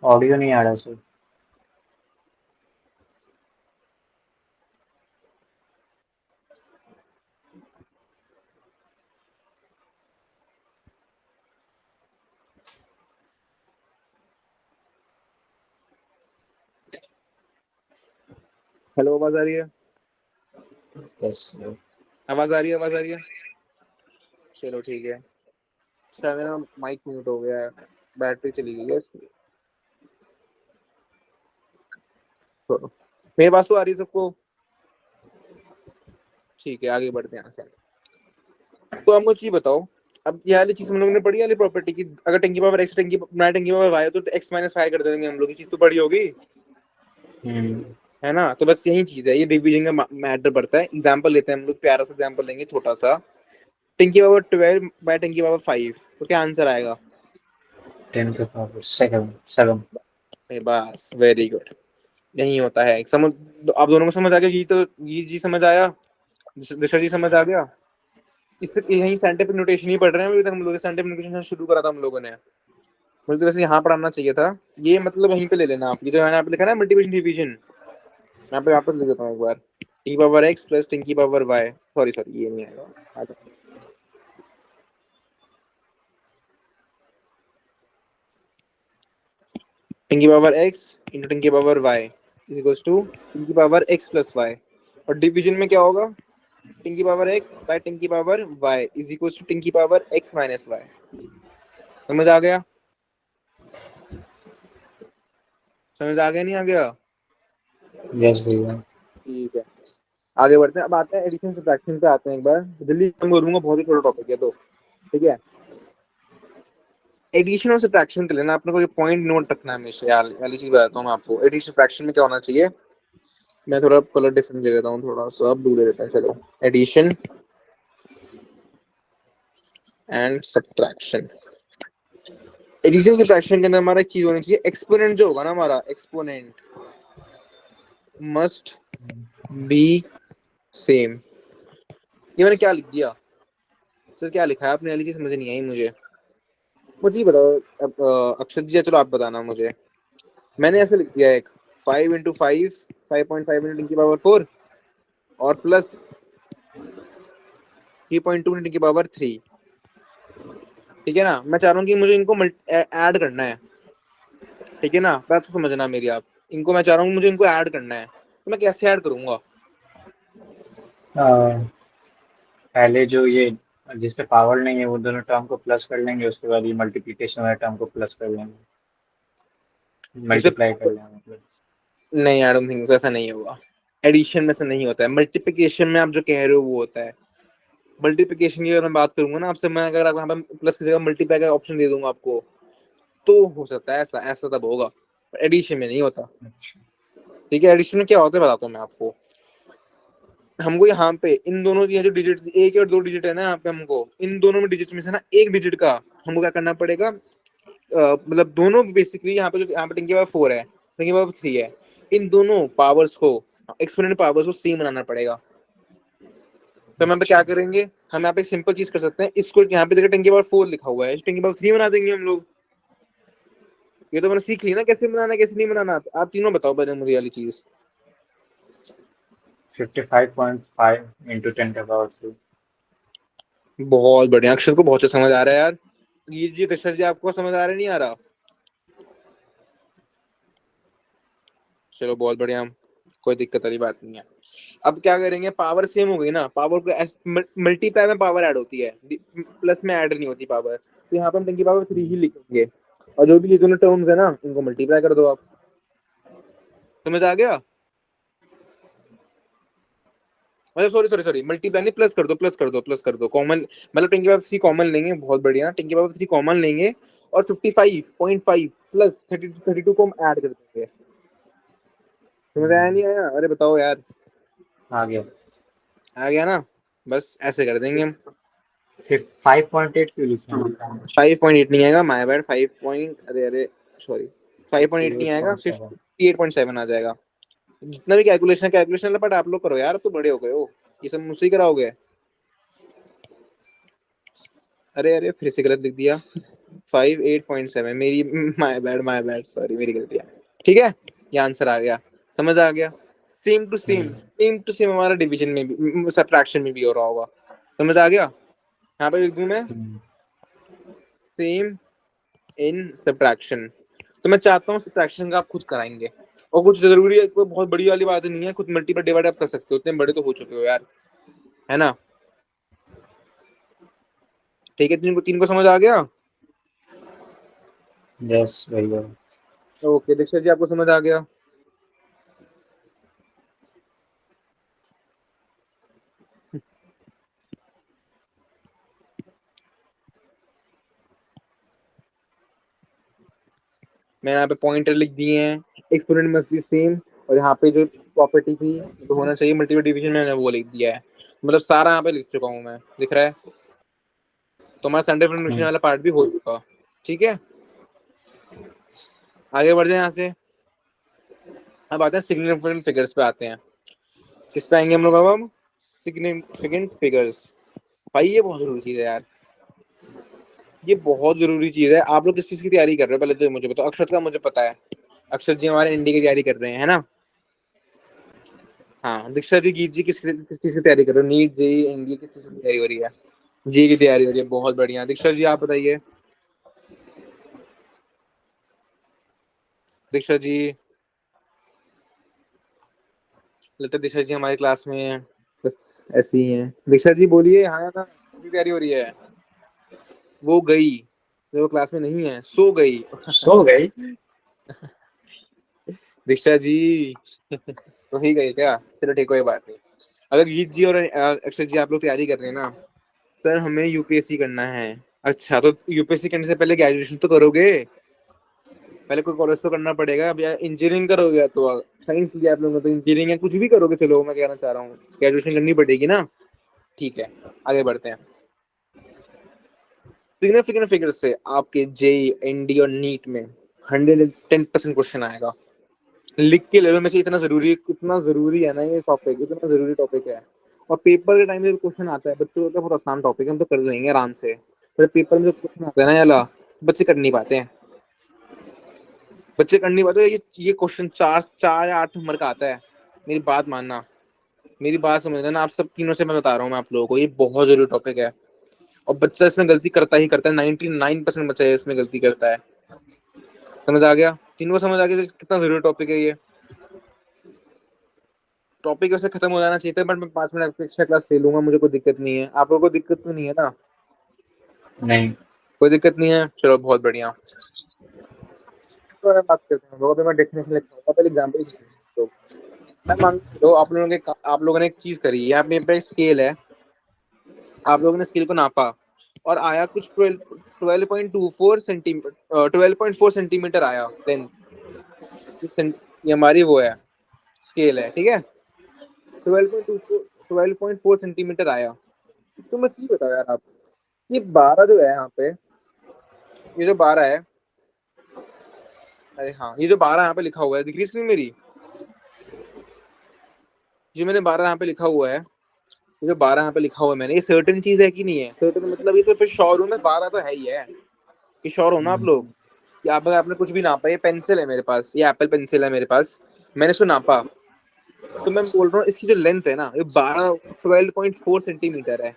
ऑडियो नहीं आ रहा सर। हेलो, आवाज आ रही है, यस। आवाज आ रही है, आवाज आ रही है। चलो ठीक है, शायद मेरा माइक म्यूट हो गया है, बैटरी चली गई है इसलिए। छोड़ो, मेरे पास तो आ रही है सबको, ठीक है आगे बढ़ते हैं यहाँ से। तो आप मुझे ये बताओ, अब ये वाली चीज हम लोगों ने पढ़ी वाली प्रॉपर्टी की, अगर 10 की पावर x, 10 की पावर y है, तो x - 5 कर देंगे हम लोग, ये चीज तो पढ़ी होगी, है ना। तो बस यही चीज है, ये डिवीजन का मैटर पड़ता है। एग्जांपल लेते हैं हम लोग, प्यारा सा एग्जांपल लेंगे छोटा सा। 10 की पावर 12 बाय 10 की पावर 5, तो क्या आंसर आएगा। 10 के पावर 7। बस वेरी गुड, यही होता है। समझ, आप दोनों को समझ आ गया, ये तो ये जी समझ आया, दिशा जी समझ आ गया। इससे यही साइंटिफिक नोटेशन ही पढ़ रहे हैं अभी तक हम लोग, साइंटिफिक नोटेशन शुरू करा था हम लोगों ने, मुझे तो वैसे यहाँ पढ़ाना चाहिए था। ये मतलब वहीं पे ले लेना आप, ये जो मैंने यहाँ पे लिखा ना मल्टीप्लिकेशन डिवीजन, यहाँ पे वापस लिख देता हूँ एक बार। 10 की पावर x प्लस 10 की पावर y, सॉरी सॉरी ये नहीं आएगा, आ जाओ। 10 की पावर x इंटू 10 की power y is equals to 10 की पावर x प्लस y, और डिवीजन में क्या होगा, 10 की पावर x बाय 10 की power y is equals to 10 की पावर x माइनस y। समझ आ गया, समझ आ गया नहीं आ गया। यस भैया। ठीक है, आगे बढ़ते हैं। अब आते हैं एडिशन सब्ट्रैक्शन पे, आते हैं एक बार जल्दी कम करूंगा, बहुत ही छोटा टॉपिक है तो, ठीक है। एडिशन और सब्ट्रैक्शन के लिए ना अपने को ये पॉइंट नोट रखना है हमेशा यार, वाली चीज बताता हूँ मैं आपको। एडिशन सब्ट्रैक्शन में क्या होना चाहिए, मैं थोड़ा कलर डिफरेंट दे देता हूँ, थोड़ा सा ब्लू दे देता हूँ। चलो, addition and subtraction. Addition subtraction के अंदर हमारा एक चीज होनी चाहिए, एक्सपोनेंट जो होगा ना हमारा, एक्सपोनेंट मस्ट बी सेम। ये मैंने क्या लिख दिया सर, क्या लिखा है आपने? वाली चीज समझ नहीं आई मुझे ये बताओ। अब अक्षत जी चलो आप बताना मुझे। मैंने ऐसे लिख दिया एक 5 इंटू 5 5.5 इंटू 10 की पावर 4 और प्लस 3.2 इंटू की पावर 3। ठीक है ना? मैं चाह रहा हूँ कि मुझे इनको ऐड करना है। ठीक है ना? बात समझना मेरी आप। इनको मैं चाह रहा हूँ मुझे इनको ऐड करना है, तो मैं कैसे ऐड करूंगा? पहले जो ये जिसपे पावर नहीं है वो दोनों टर्म को प्लस कर लेंगे, उसके बाद ये मल्टीप्लिकेशन वाले टर्म को प्लस कर लेंगे, जैसे मल्टीप्लाई कर लेंगे मतलब। नहीं, आई डोंट थिंक सो, ऐसा नहीं होगा। एडिशन में से नहीं होता है, मल्टीप्लिकेशन में आप जो कह रहे हो वो होता है। मल्टीप्लिकेशन की अगर मैं बात करूंगा ना आपसे, मैं अगर आप यहाँ पे प्लस की जगह मल्टीप्लाई का ऑप्शन दे दूंगा आपको, तो हो सकता है ऐसा ऐसा तब होगा, एडिशन में नहीं होता। अच्छा। ठीक है? एडिशन में क्या होता है बताता हूँ मैं आपको। हमको यहाँ पे इन दोनों की जो डिजिट 1 और 2 डिजिट है ना, यहाँ पे हमको इन दोनों में डिजिट में से ना एक डिजिट का हमको क्या करना पड़ेगा, मतलब दोनों बेसिकली यहाँ पे जो यहाँ पे 10 की पावर 4 है, 10 की पावर 3 है, इन दोनों पावर्स को, एक्सपोनेंट पावर्स को सेम बनाना पड़ेगा। तो हम यहाँ पे क्या करेंगे, हम यहाँ पे एक सिंपल चीज कर सकते हैं, इसको यहाँ पे देखो 10 की पावर 4 लिखा हुआ है, 10 की पावर 3 बना देंगे हम लोग। ये तो मैंने सीख ली ना कैसे बनाना कैसे नहीं बनाना। आप तीनों बताओ पहले मुझे वाली चीज। 55.5 इंटू 10 का पावर 3। बहुत बढ़िया, अक्षर को बहुत अच्छा समझ आ रहा है यार। ये जी दशरथ जी आपको समझ आ रहा नहीं आ रहा? चलो बहुत बढ़िया, कोई दिक्कत वाली बात नहीं है। अब क्या करेंगे, पावर सेम हो गई ना, पावर को मल्टीप्लाई में पावर ऐड होती है, प्लस में ऐड नहीं होती पावर। तो यहाँ पर हम 10 की पावर 3 ही लिखेंगे, और जो भी ये दोनों टर्म्स है ना इनको मल्टीप्लाई कर दो आप। समझ आ गया? मतलब सॉरी मल्टीप्लाई नहीं, प्लस कर दो कॉमन, मतलब 10 की पावर 3 कॉमन लेंगे। बहुत बढ़िया, 10 की पावर 3 कॉमन लेंगे और 55.5 प्लस 32 को हम ऐड कर देंगे। समझ आया नहीं आया? अरे बताओ यार। आ गया। आ गया ना? बस ऐसे कर देंगे हम। फिर 5.8 क्यों लिखे हैं? 5.8 नहीं आएगा, माय बैड। 5 पॉइंट, अरे सॉरी, 5.8 नहीं आएगा, 8.7। 58.7 आ जाएगा। जितना भी कैलकुलेशन बट आप लोग करो यार, तो बड़े हो गए हो, ये सब मुझसे ही कराओगे। अरे फिर से गलत लिख दिया, 58.7 मेरी, माय बैड सॉरी, मेरी गलती है। ठीक है, ये आंसर आ गया, समझ आ गया। सेम टू सेम हमारा डिवीजन में भी, सब्ट्रैक्शन में भी हो रहा होगा। समझ आ गया? यहाँ पे लिख दूं मैं सेम इन सब्ट्रैक्शन। तो मैं चाहता हूँ सब्ट्रैक्शन का आप खुद कराएंगे, और कुछ जरूरी है, कोई बहुत बड़ी वाली बात नहीं है, खुद मल्टीपल डिवाइड आप कर सकते हो, इतने बड़े तो हो चुके हो यार, है ना? ठीक है, तीन को समझ आ गया? यस भैया। ओके, दीक्षा जी आपको समझ आ गया? मैंने यहाँ पे पॉइंटर लिख दिए हैं, एक्सपोनेंट मस्ट बी सेम, और यहाँ पे जो प्रॉपर्टी थी तो होना चाहिए मल्टीपल डिवीजन, मैंने वो लिख दिया है। मतलब सारा यहाँ पे लिख चुका हूँ मैं, दिख रहा है? तो हमारा सेंटर फंक्शन वाला पार्ट भी हो चुका। ठीक है, आगे बढ़ जाए यहाँ से। अब आते हैं सिग्निफिकेंट फिगर्स पे आते हैं। किस पे आएंगे हम लोग अब? Significant figures. भाई ये बहुत जरूरी चीज है यार, ये बहुत जरूरी चीज है। आप लोग किस चीज की तैयारी कर रहे हो पहले तो मुझे बताओ। अक्षत का मुझे पता है, अक्षत जी हमारे एनडी की तैयारी कर रहे हैं, है ना? हाँ, दीक्षा जी, गीत जी किस चीज की तैयारी कर रहे हो? नीट जेई एनडी किस चीज की तैयारी हो रही है? जी की तैयारी हो रही है, बहुत बढ़िया। दीक्षा जी आप बताइए। दीक्षा जी, लगता है दीक्षा जी हमारी क्लास में है, बस ऐसे ही है। दीक्षा जी बोलिए, हाँ ना, किसकी तैयारी हो रही है? वो गई, जो क्लास में नहीं है, सो गई। सो गई। दीक्षा जी तो ही गई क्या? चलो ठीक, कोई बात नहीं। अगर गीत जी और अक्षय जी आप लोग तैयारी कर रहे हैं ना, सर हमें यूपीएससी करना है। अच्छा, तो यूपीएससी करने से पहले ग्रेजुएशन तो करोगे? पहले कोई कॉलेज तो करना पड़ेगा। अब यार इंजीनियरिंग करोगे तो साइंस लिया आप लोगों ने तो इंजीनियरिंग या कुछ भी करोगे, चलो मैं कहना चाह रहा हूँ ग्रेजुएशन करनी पड़ेगी ना। ठीक है, आगे बढ़ते हैं। सिग्निफिकेंट फिगर से आपके जेई, एनडी और नीट में 110% क्वेश्चन आएगा। लिख के लेवल में से इतना जरूरी, कितना जरूरी है ना ये टॉपिक, इतना जरूरी टॉपिक है। और पेपर के टाइम में क्वेश्चन आता है बच्चों का, बहुत आसान टॉपिक है, हम तो कर लेंगे आराम से। पर पेपर में जो क्वेश्चन आता है ना याला, बच्चे कर नहीं पाते हैं। बच्चे कर नहीं पाते। ये क्वेश्चन 4 या 8 नंबर का आता है। मेरी बात मानना, मेरी बात समझना ना, आप सब तीनों से मैं बता रहा हूँ मैं आप लोगों को, ये बहुत जरूरी टॉपिक है। और बच्चा इसमें गलती करता ही करता है, 99% बच्चा इसमें गलती करता है। समझ आ गया? तीनों को समझ आ गया कितना जरूरी टॉपिक है ये। टॉपिक वैसे खत्म हो जाना चाहिए था, बट मैं 5 मिनट एक्स्ट्रा क्लास ले लूंगा, मुझे कोई दिक्कत नहीं है। आप लोगों को दिक्कत तो नहीं है ना? नहीं। कोई दिक्कत नहीं है, चलो बहुत बढ़िया। तो मैं बात करते हैं लोगों पे, मैं डेफिनेशन लिखता हूँ, पहले एग्जांपल। तो मैं मान लो आप लोगों ने एक चीज करी है, यहाँ पे स्केल है, आप लोगों ने स्केल को नापा और आया कुछ 12.4 आया लेंथ। ये हमारी वो है, स्केल है, ठीक है। 12.4 सेंटीमीटर आया। तो मैं चीज बताओ यार आप, ये 12 जो है यहाँ पे, ये जो 12 है, अरे हाँ, ये जो 12 यहाँ पे लिखा हुआ है, दिख रही स्क्रीन मेरी? जो मैंने 12 यहाँ पे लिखा हुआ है, ये जो 12 यहाँ पे लिखा हुआ है मैंने, ये सर्टेन चीज है कि नहीं है? सर्टेन मतलब ये तो फिर श्योर हूँ मैं, 12 तो है ही है। ये श्योर हो ना आप लोग? कि आप अगर आपने कुछ भी नापा, ये पेंसिल है मेरे पास, ये एप्पल पेंसिल है मेरे पास, मैंने इसको नापा, तो मैं बोल रहा हूँ इसकी जो लेंथ है ना, ये 12.4 सेंटीमीटर है।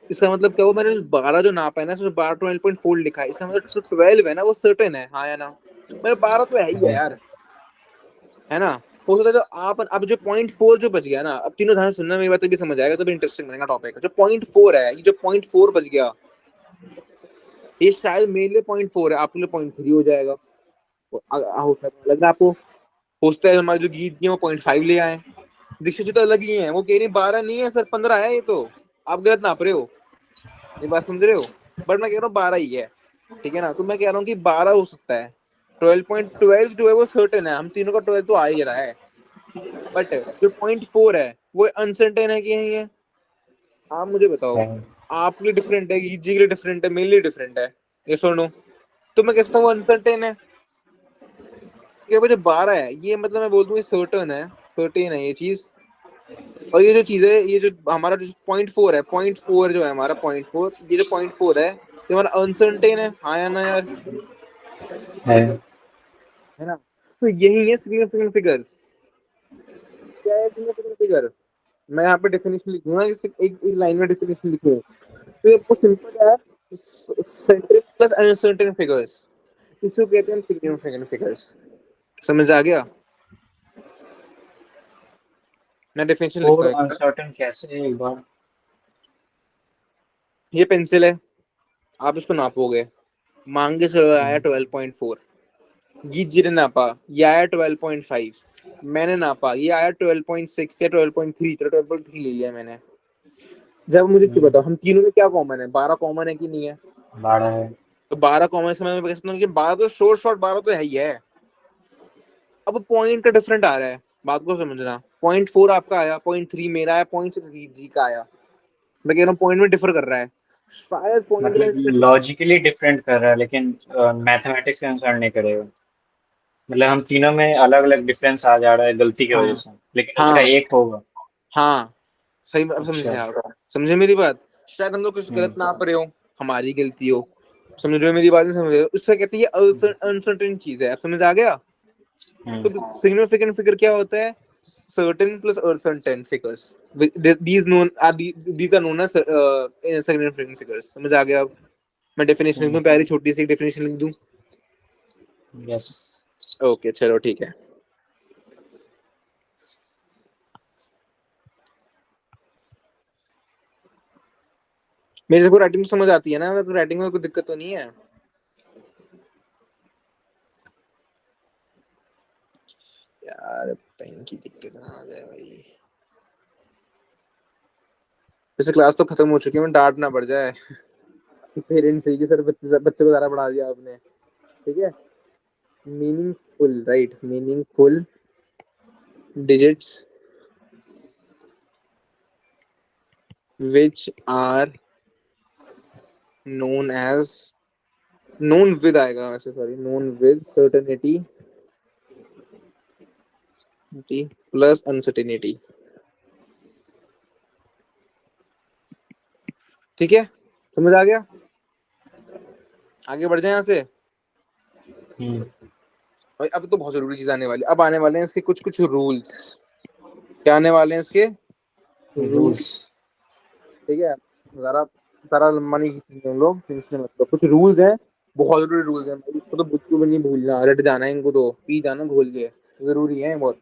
इसका मतलब क्या हुआ, मैंने 12 जो नापा है ना, उसमें 12.4 लिखा है, इसका मतलब जो 12 है ना वो सर्टेन है, हाँ या ना? मतलब 12 तो है ही है यार, है ना? हो सकता है जो आप अब जो 0.4 जो बच गया ना, अब तीनों ध्यान से सुनना, मेरी बात भी समझ आएगा तो भी इंटरेस्टिंग बनेगा टॉपिक। जो 0.4 है, ये जो 0.4 बच गया, ये शायद मेरे लिए 0.4 है, आपके लिए 0.3 हो जाएगा। हो सकता है लग रहा है आपको, हो सकता है हमारे जो गीत की वो 0.5 ले आए। दीक्षित जी तो अलग ही है, वो कह रही 12 नहीं है सर, 15 है, ये तो आप गलत नाप रहे हो, ये बात समझ रहे हो? बट मैं कह रहा हूँ 12 ही है, ठीक है ना? तो मैं कह रहा हूँ कि 12 हो सकता है। 12.12 जो है वो सर्टेन है, हम तीनों का 12 तो आ ही रहा है। बट जो 0.4 है वो अनसर्टेन है कि नहीं है? आप मुझे बताओ, आपके लिए डिफरेंट है, गीत जी के लिए डिफरेंट है, मेरे लिए डिफरेंट है, ये सुनो। तो मैं कहता हूँ अनसर्टेन है। ये जो 12 है, ये मतलब मैं बोल दूं ये सर्टेन है, सर्टेन है ये चीज। और ये जो चीज है, ये जो हमारा जो 0.4 है, 0.4 जो है हमारा 0.4, ये जो 0.4 है, ये हमारा अनसर्टेन है, हाँ या ना यार? है ना? तो यही है सिग्निफिकेंट फिगर्स। क्या है सिग्निफिकेंट फिगर? मैं यहाँ पे डेफिनेशन लिखूंगा, एक लाइन में डेफिनेशन लिखूंगा, तो ये बहुत सिंपल है। सर्टेन प्लस अनसर्टेन फिगर्स, इसको कहते हैं सिग्निफिकेंट फिगर्स। समझ आ गया? मैं डेफिनेशन लिखता और हूँ। अनसर्टेन कैसे है एक बार? ये पेंसिल है, आप इसको नापोगे, मांगे चलो आया 12.4, गीत जी ने नापा, ये आया 12.5, मैंने नापा, ये आया 12.6 या 12.3, चलो 12.3 ले लिया मैंने। जब मुझे क्यों बताओ, हम तीनों में क्या कॉमन है? 12 कॉमन है कि नहीं है? 12 है। तो 12 कॉमन से मैं कह सकता हूँ कि 12 तो शॉर्ट 12 तो है ही है। अब पॉइंट का डिफरेंट आ रहा है, बात को समझना। 0.4 आपका आया, 0.3 मेरा आया, 0.6 गीत जी का आया। मैं कह रहा हूँ पॉइंट में डिफर कर रहा है, शायद पॉइंट मतलब में। लॉजिकली डिफरेंट कर रहा है, लेकिन मैथमेटिक्स के अनुसार नहीं करेगा। मतलब हम तीनों में अलग अलग डिफरेंस आ जा रहा है गलती की वजह हाँ से, लेकिन उसका हाँ एक होगा। हाँ, सही, अब समझे अच्छा। आप? समझे मेरी बात? शायद हम लोग कुछ गलत ना हम्म। पढ़े हो, हमारी गलती हो। समझ रहे हो मेरी बात? नहीं समझ रहे हो? उससे कहते हैं ये अनसर्टेन चीज है, आप समझ आ गया? तो सिग्निफिकेंट फिगर क्या होता है? Certain plus uncertain figures, these are known as significant figures। समझ आ गया? अब मैं डेफिनेशन लिख दूं, प्यारी छोटी सी डेफिनेशन लिख दूं? यस। ओके चलो ठीक है। मेरे को राइटिंग समझ आती है ना, मेरे को राइटिंग में कोई दिक्कत तो नहीं है यार? पेन की दिक्कत ना आ जाए भाई। वैसे क्लास तो खत्म हो चुकी है, मैं डांट ना पड़ जाए पेरेंट्स से कि सर बच्चे को ज्यादा पढ़ा दिया आपने, ठीक है? Meaningful, right, meaningful digits which are known as, known with आएगा वैसे, sorry, known with certainty plus uncertainty। ठीक है, समझ आ गया? आगे बढ़ जाए यहाँ से। भाई अब तो बहुत जरूरी चीज आने वाली, अब आने वाले हैं इसके कुछ कुछ रूल्स। क्या आने वाले हैं इसके रूल्स। ठीक है, जरा सारा लंबा नहीं खींचेंगे हम लोग, टेंशन मत लो। कुछ रूल्स हैं, बहुत जरूरी रूल्स हैं भाई, इसको तो बुच्चू भी नहीं भूलना, रट जाना है इनको, तो पी जाना घोल के, जरूरी है बहुत।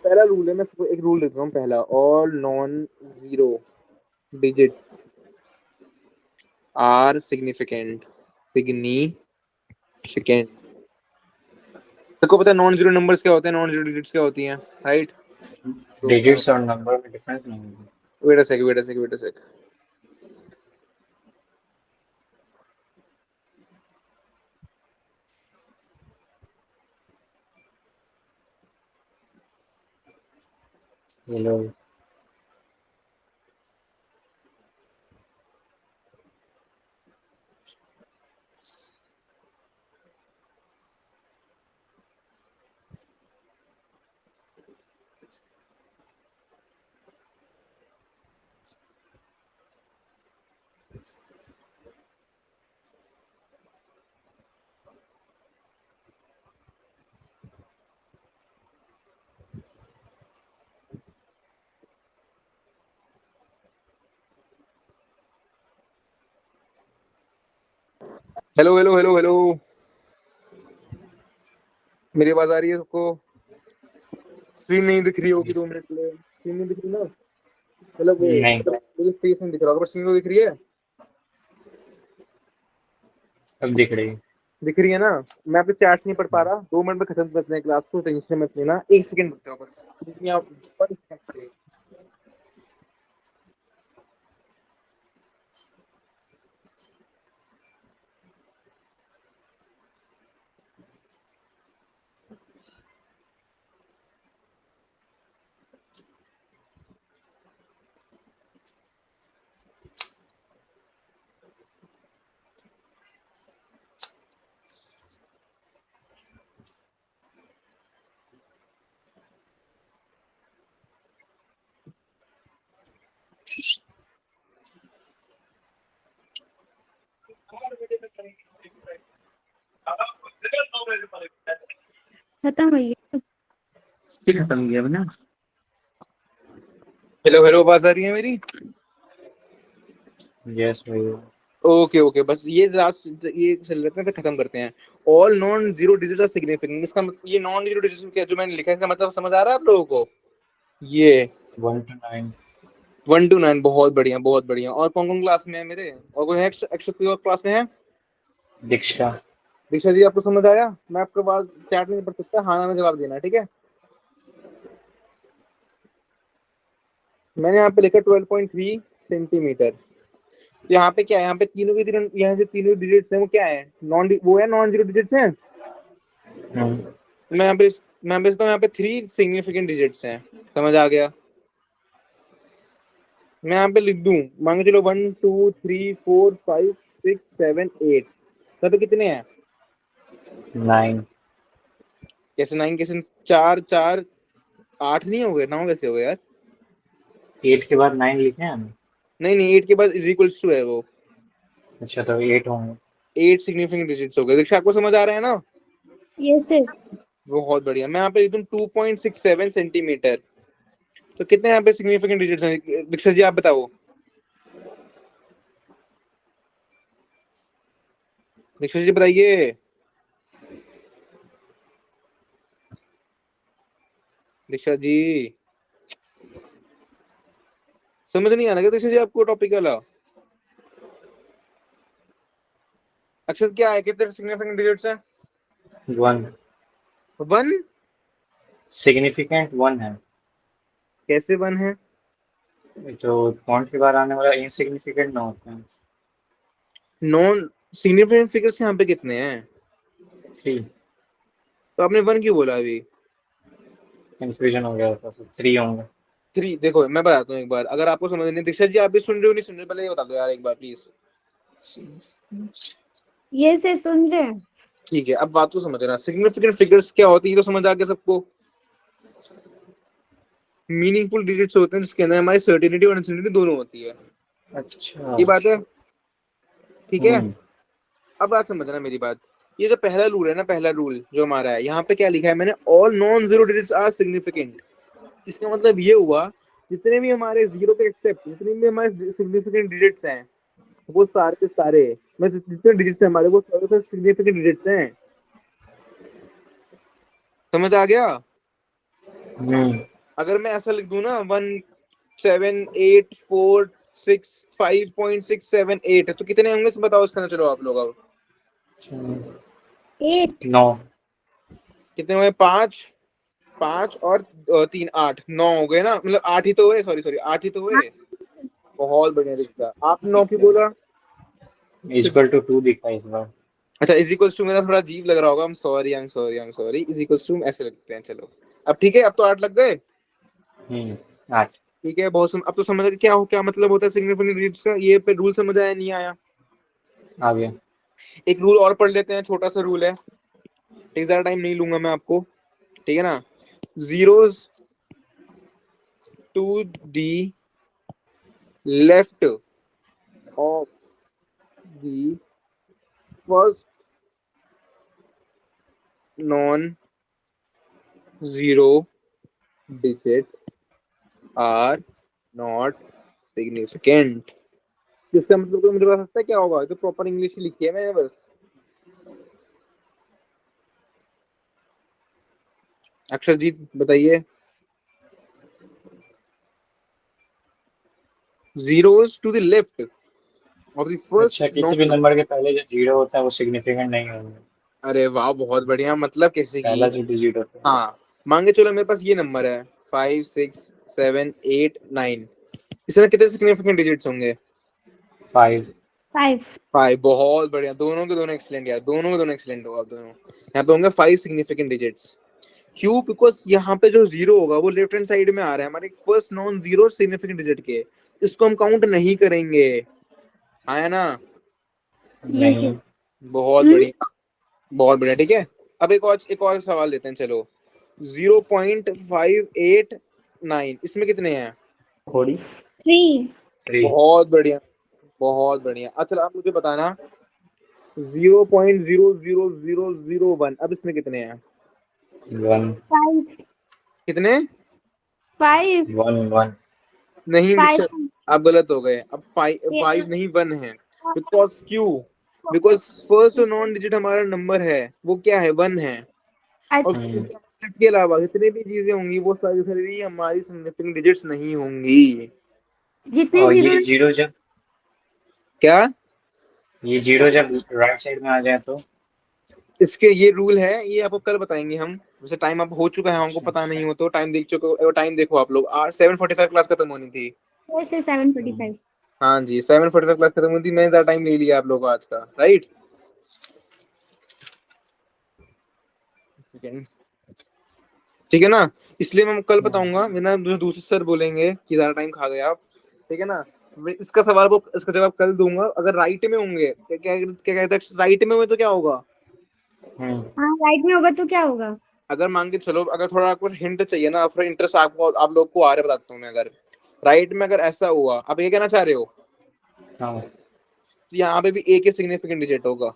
पहला रूल है, मैं एक रूल लिख रहा हूँ पहला, all non zero digit are significant. Significant, सबको पता है नॉन जीरो नंबर्स क्या होते हैं, नॉन जीरो डिजिट्स क्या होती हैं, राइट? डिजिट्स और नंबर में डिफरेंस नहीं है। Wait a sec, wait a sec, wait a sec. Hello. Hello hello hello hello, मेरी आवाज आ रही है सबको? स्क्रीन नहीं दिख रही होगी 2 मिनट के लिए, स्क्रीन नहीं दिख रही ना, मतलब वो नहीं, मुझे फेस नहीं दिख रहा होगा, पर स्क्रीन तो दिख रही है। अब दिख रही है। दिख रही है ना? मैं अपने चैट नहीं पढ़ पा रहा, 2 मिनट में खत्म करते हैं क्लास को, टेंशन मत लेना, 1 सेकंड रुक जाओ बस। दुनिया पर खत्म हो गया। खत्म गया ना। हेलो हेलो, आवाज आ रही है मेरी? यस भैया। ओके ओके, बस ये ये चल लेते हैं, फिर खत्म करते हैं। All non zero digit are significant, इसका मतलब ये नॉन जीरो डिजिट क्या जो मैंने लिखा है, इसका मतलब समझ आ रहा है आप लोगों को? ये 1 to 9। 1 to 9, बहुत बढ़िया बहुत बढ़िया। और कौन कौन क्लास में है मेरे, और कोई एक्स्ट्रा कोई और क्लास में है? दीक्षा। दीक्षा जी, आपको समझ आया? मैं आपके बाद चैट नहीं पढ़ सकता, हाँ ना में जवाब देना है, ठीक है? मैंने यहाँ पे लिखा 12.3 सेंटीमीटर। यहाँ पे क्या है, यहाँ पे तीनों के तीनों, यहाँ जो तीनों डिजिट्स हैं वो क्या है, वो है नॉन जीरो डिजिट्स हैं। मैं यहाँ पे तो यहाँ पे 3 सिग्निफिकेंट डिजिट्स हैं, समझ आ गया? मैं यहाँ पे लिख दूं, मान के चलो 1 2 3 4 5 6 7 8, यहाँ पे कितने हैं? 9। कैसे 9, कैसे 4 4 8 नहीं हो गए, 9 कैसे हो गए यार? 8 के बाद 9 लिखे हैं हमने। नहीं नहीं, 8 के बाद इज इक्वल्स टू है वो। अच्छा, तो 8 होंगे। 8 सिग्निफिकेंट डिजिट्स हो गए। दीक्षा, आपको समझ आ रहा है ना? Yes sir. बहुत बढ़िया। मैं यहाँ पे लिख दूं 2.67 सेंटीमीटर, तो कितने यहाँ पे सिग्निफिकेंट डिजिट्स हैं? दीक्षा जी आप बताओ। दीक्षा जी बताइए। दीक्षा जी समझ नहीं आ रहा क्या दीक्षा जी आपको टॉपिक वाला? अक्षर क्या है, कितने सिग्निफिकेंट डिजिट्स हैं? 1 1। सिग्निफिकेंट 1 है। कैसे 1 है? जो पॉइंट के बाद आने वाला इनसिग्निफिकेंट ना होता है। नॉन सिग्निफिकेंट फिगर्स यहाँ पे कितने हैं? 3। तो आपने 1 क्यों बोला अभी? कंफ्यूजन हो गया था, 3 होंगे। 3 देखो मैं बताता हूँ एक बार, अगर आपको समझ नहीं, दीक्षा जी आप भी सुन रहे हो नहीं सुन रहे, पहले ये बता दो यार एक बार प्लीज। ये से सुन रहे हैं। ठीक है, अब बात को समझना, सिग्निफिकेंट फिगर्स क्या होती है तो समझ आ गया सबको। मीनिंगफुल डिजिट्स होते हैं जिसके अंदर हमारी सर्टेनिटी और अनसर्टेनिटी दोनों होती है। अच्छा। ये बात है, ठीक है। हम्म, अब बात समझना मेरी बात, ये जो पहला रूल है ना, पहला रूल जो हमारा है, यहाँ पे क्या लिखा है मैंने, all non zero digits are significant. इसका मतलब ये हुआ जितने भी हमारे जीरो के एक्सेप्ट जितने भी हमारे सिग्निफिकेंट डिजिट्स हैं वो सारे के सारे, मैं जितने डिजिट्स हैं हमारे वो सारे सिग्निफिकेंट डिजिट्स हैं। समझ आ गया? हम्म, अगर मैं ऐसा लिख दूं ना 1784655.678 तो कितने होंगे बताओ इसका ना, चलो आप लोग अब 8। 9। कितने हुए? 5 5 और 3 8 9 हो गए ना, मतलब 8 ही तो हुए, सॉरी सॉरी 8 ही तो हुए। बहुत बढ़िया दिखता, आपने 9 क्यों बोला? इज इक्वल टू 2 दिखा इस बार। अच्छा इज इक्वल्स टू मेरा थोड़ा अजीब लग रहा होगा, I am sorry, is equals to ऐसे लगते हैं, चलो अब ठीक है, अब तो 8 लग गए। 8। ठीक है बहुत अब तो समझ आ गया क्या मतलब होता है सिग्निफिकेंट डिजिट्स का, ये पे रूल समझ आया नहीं आया? आ गया। एक रूल और पढ़ लेते हैं, छोटा सा रूल है, ठीक, ज्यादा टाइम नहीं लूंगा मैं आपको, ठीक है ना। Zeros to the left of the first non zero digit are not significant. इसका मतलब कोई मुझे बता सकता है क्या होगा? तो प्रॉपर इंग्लिश ही लिखी है मैंने बस। अक्षरजीत बताइए। Zeros to the left of the first अच्छा, किसी भी नॉन। नंबर के पहले जो जीरो होता है वो सिग्निफिकेंट नहीं होंगे। अरे वाह बहुत बढ़िया, मतलब कैसे की? पहला जो डिजिट होता है। हाँ मान के चलो मेरे पास ये नंबर है 5 6 7 8 9, इसमें कितने सिग्निफिकेंट डिजिट्स होंगे? 5। 5। 5, बहुत बढ़िया, दोनों के दोनों एक्सीलेंट यार, दोनों के दोनों एक्सीलेंट होगा, दोनों यहाँ पे होंगे 5 सिग्निफिकेंट डिजिट्स। क्यों? बिकॉज यहाँ पे जो जीरो होगा वो लेफ्ट हैंड साइड में आ रहा है हमारे first non zero significant digit के, इसको हम काउंट नहीं करेंगे, आया ना? ये से। नहीं। बहुत बढ़िया, बहुत बढ़िया, ठीक है। अब एक और सवाल लेते हैं, चलो 0.589 इसमें कितने हैं? थोड़ी। 3। 3। बहुत बढ़िया, बहुत बढ़िया। अच्छा आप मुझे बताना 0.00001, अब इसमें कितने हैं? 1। 5। कितने? 5। 1 1। नहीं दीक्षा, 5। आप गलत हो गए, अब 5 नहीं 1 है। बिकॉज क्यों? बिकॉज फर्स्ट नॉन डिजिट हमारा नंबर है वो क्या है? 1 है। और इसके अलावा जितनी भी चीजें होंगी वो सारी सारी हमारी सिग्निफिकेंट डिजिट्स नहीं होंगी। जितने और जीरो। क्या? ये जीरो जब राइट साइड में आ जाए तो। इसके ये रूल है, ये आपको कल बताएंगे हम, वैसे टाइम अब हो चुका है, हमको अच्छा। पता नहीं हो तो टाइम देख चुके हो, टाइम देखो आप लोग, 7:45 क्लास खत्म होनी थी। से 7:45। हाँ जी 7:45 क्लास खत्म होनी थी, मैंने ज्यादा टाइम नहीं लिया आप लोगों को आज का, राइट? ठीक है ना, इसलिए मैं कल बताऊंगा, वरना जो दूसरे सर बोलेंगे कि ज्यादा टाइम खा गए आप, ठीक है ना। इसका सवाल को इसका जवाब कल दूंगा, अगर राइट में होंगे क्या क्या क्या कहते हैं, राइट में हुए तो क्या होगा? हाँ राइट में होगा तो क्या होगा? अगर मान के चलो, अगर थोड़ा आपको हिंट चाहिए ना, थोड़ा इंटरेस्ट आपको आप लोग को आ रहा है, बताता हूँ मैं। अगर राइट में अगर ऐसा हुआ, आप ये कहना चाह रहे हो, हाँ, तो यहाँ पे भी ए के सिग्निफिकेंट डिजिट होगा।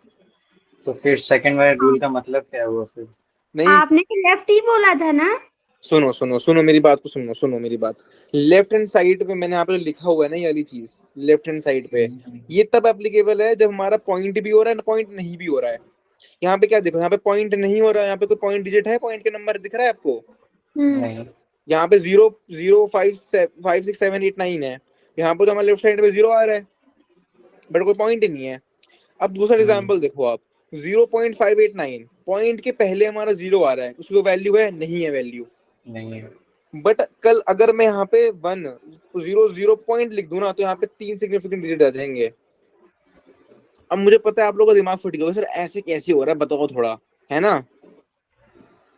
तो फिर सेकंड वाले रूल का मतलब क्या हुआ फिर? नहीं, आपने लेफ्ट ही बोला था ना। सुनो सुनो सुनो मेरी बात को, सुनो मेरी बात। लेफ्ट हैंड साइड पे मैंने यहाँ पे लिखा हुआ है ना, ये वाली चीज लेफ्ट हैंड साइड पे, ये तब एप्लीकेबल है जब हमारा पॉइंट भी हो रहा है ना पॉइंट नहीं भी हो रहा है। यहाँ पे क्या देखो, यहाँ पे पॉइंट नहीं हो रहा है, यहाँ पे कोई पॉइंट डिजिट है, पॉइंट के नंबर दिख रहा है आपको? नहीं। यहाँ पे 0 0 5 6 7 8 9 है, यहाँ पे तो हमारे लेफ्ट साइड पे 0 आ रहा है, बट कोई पॉइंट ही नहीं है। अब दूसरा एग्जांपल देखो आप, 0.589 पॉइंट के पहले हमारा 0 आ रहा है, उसकी वैल्यू है? नहीं है वैल्यू। नहीं है। बट कल अगर मैं यहाँ पे 1 0 0 पॉइंट लिख दूं ना, तो यहाँ पे 3 सिग्निफिकेंट डिजिट आ जाएंगे। अब मुझे पता है आप लोगों का दिमाग फट गया सर, ऐसे कैसे हो रहा है बताओ थोड़ा, है ना?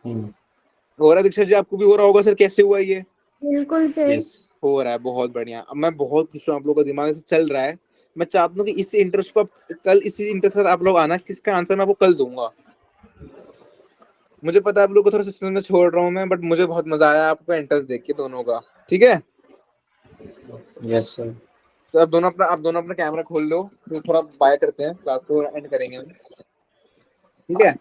हो रहा है दीक्षा जी, आपको भी हो रहा होगा सर? कैसे हुआ ये? बिल्कुल सर। यस हो रहा है, बहुत बढ़िया। अब मैं बहुत खुश हूँ, आप लोगों का दिमाग से चल रहा है। मैं चाहता हूँ कि इसी इंटरेस्ट को कल इसी इंटरेस्ट के साथ आप लोग आना, किसका आंसर मैं आपको कल दूंगा। मुझे पता है आप लोग को थोड़ा सिस्टम में छोड़ रहा हूँ मैं, बट मुझे बहुत मजा आया आपका इंटरेस्ट देख के दोनों का। ठीक है, यस सर। तो आप दोनों अपना कैमरा खोल लो, तो थोड़ा बाय करते हैं, क्लास को एंड करेंगे हम। ठीक है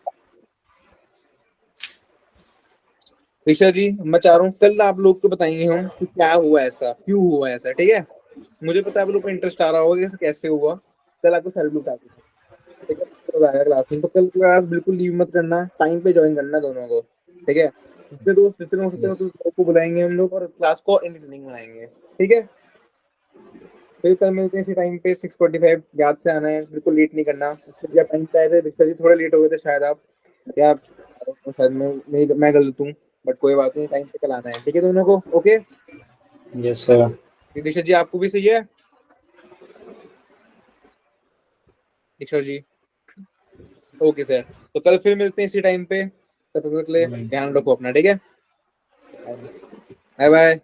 दीक्षा जी, मैं चाह रहा हूँ कल आप लोग को बताएंगे हम कि क्या हुआ ऐसा, क्यों हुआ ऐसा। ठीक है, मुझे पता है आप लोग को इंटरेस्ट आ रहा होगा कि ऐसा कैसे हुआ। कल आपको सैल्यूट आ गया। ठीक है, तो आएगा क्लास में, तो कल क्लास बिल्कुल लीव मत करना, टाइम पे ज्वाइन करना दोनों को। ठीक है, जितने हो सकते हैं यस उतने को बुलाएंगे हम लोग और क्लास को एंटरटेनिंग बनाएंगे। ठीक है, फिर कल मिलते हैं इसी टाइम पे 6:45। याद से आना है, बिल्कुल लेट नहीं करना। जब टाइम पे आए थे दीक्षा जी, थोड़ा लेट हो गए थे शायद आप, या शायद मैं गलत हूँ, बट कोई बात नहीं, टाइम पे कल आना है। ठीक है दोनों को? Okay yes sir. Diksha ji, आपको भी सही है? दीक्षा जी ओके सर, तो कल फिर मिलते हैं इसी टाइम पे। तब तक के लिए ध्यान रखो अपना। ठीक है, बाय बाय।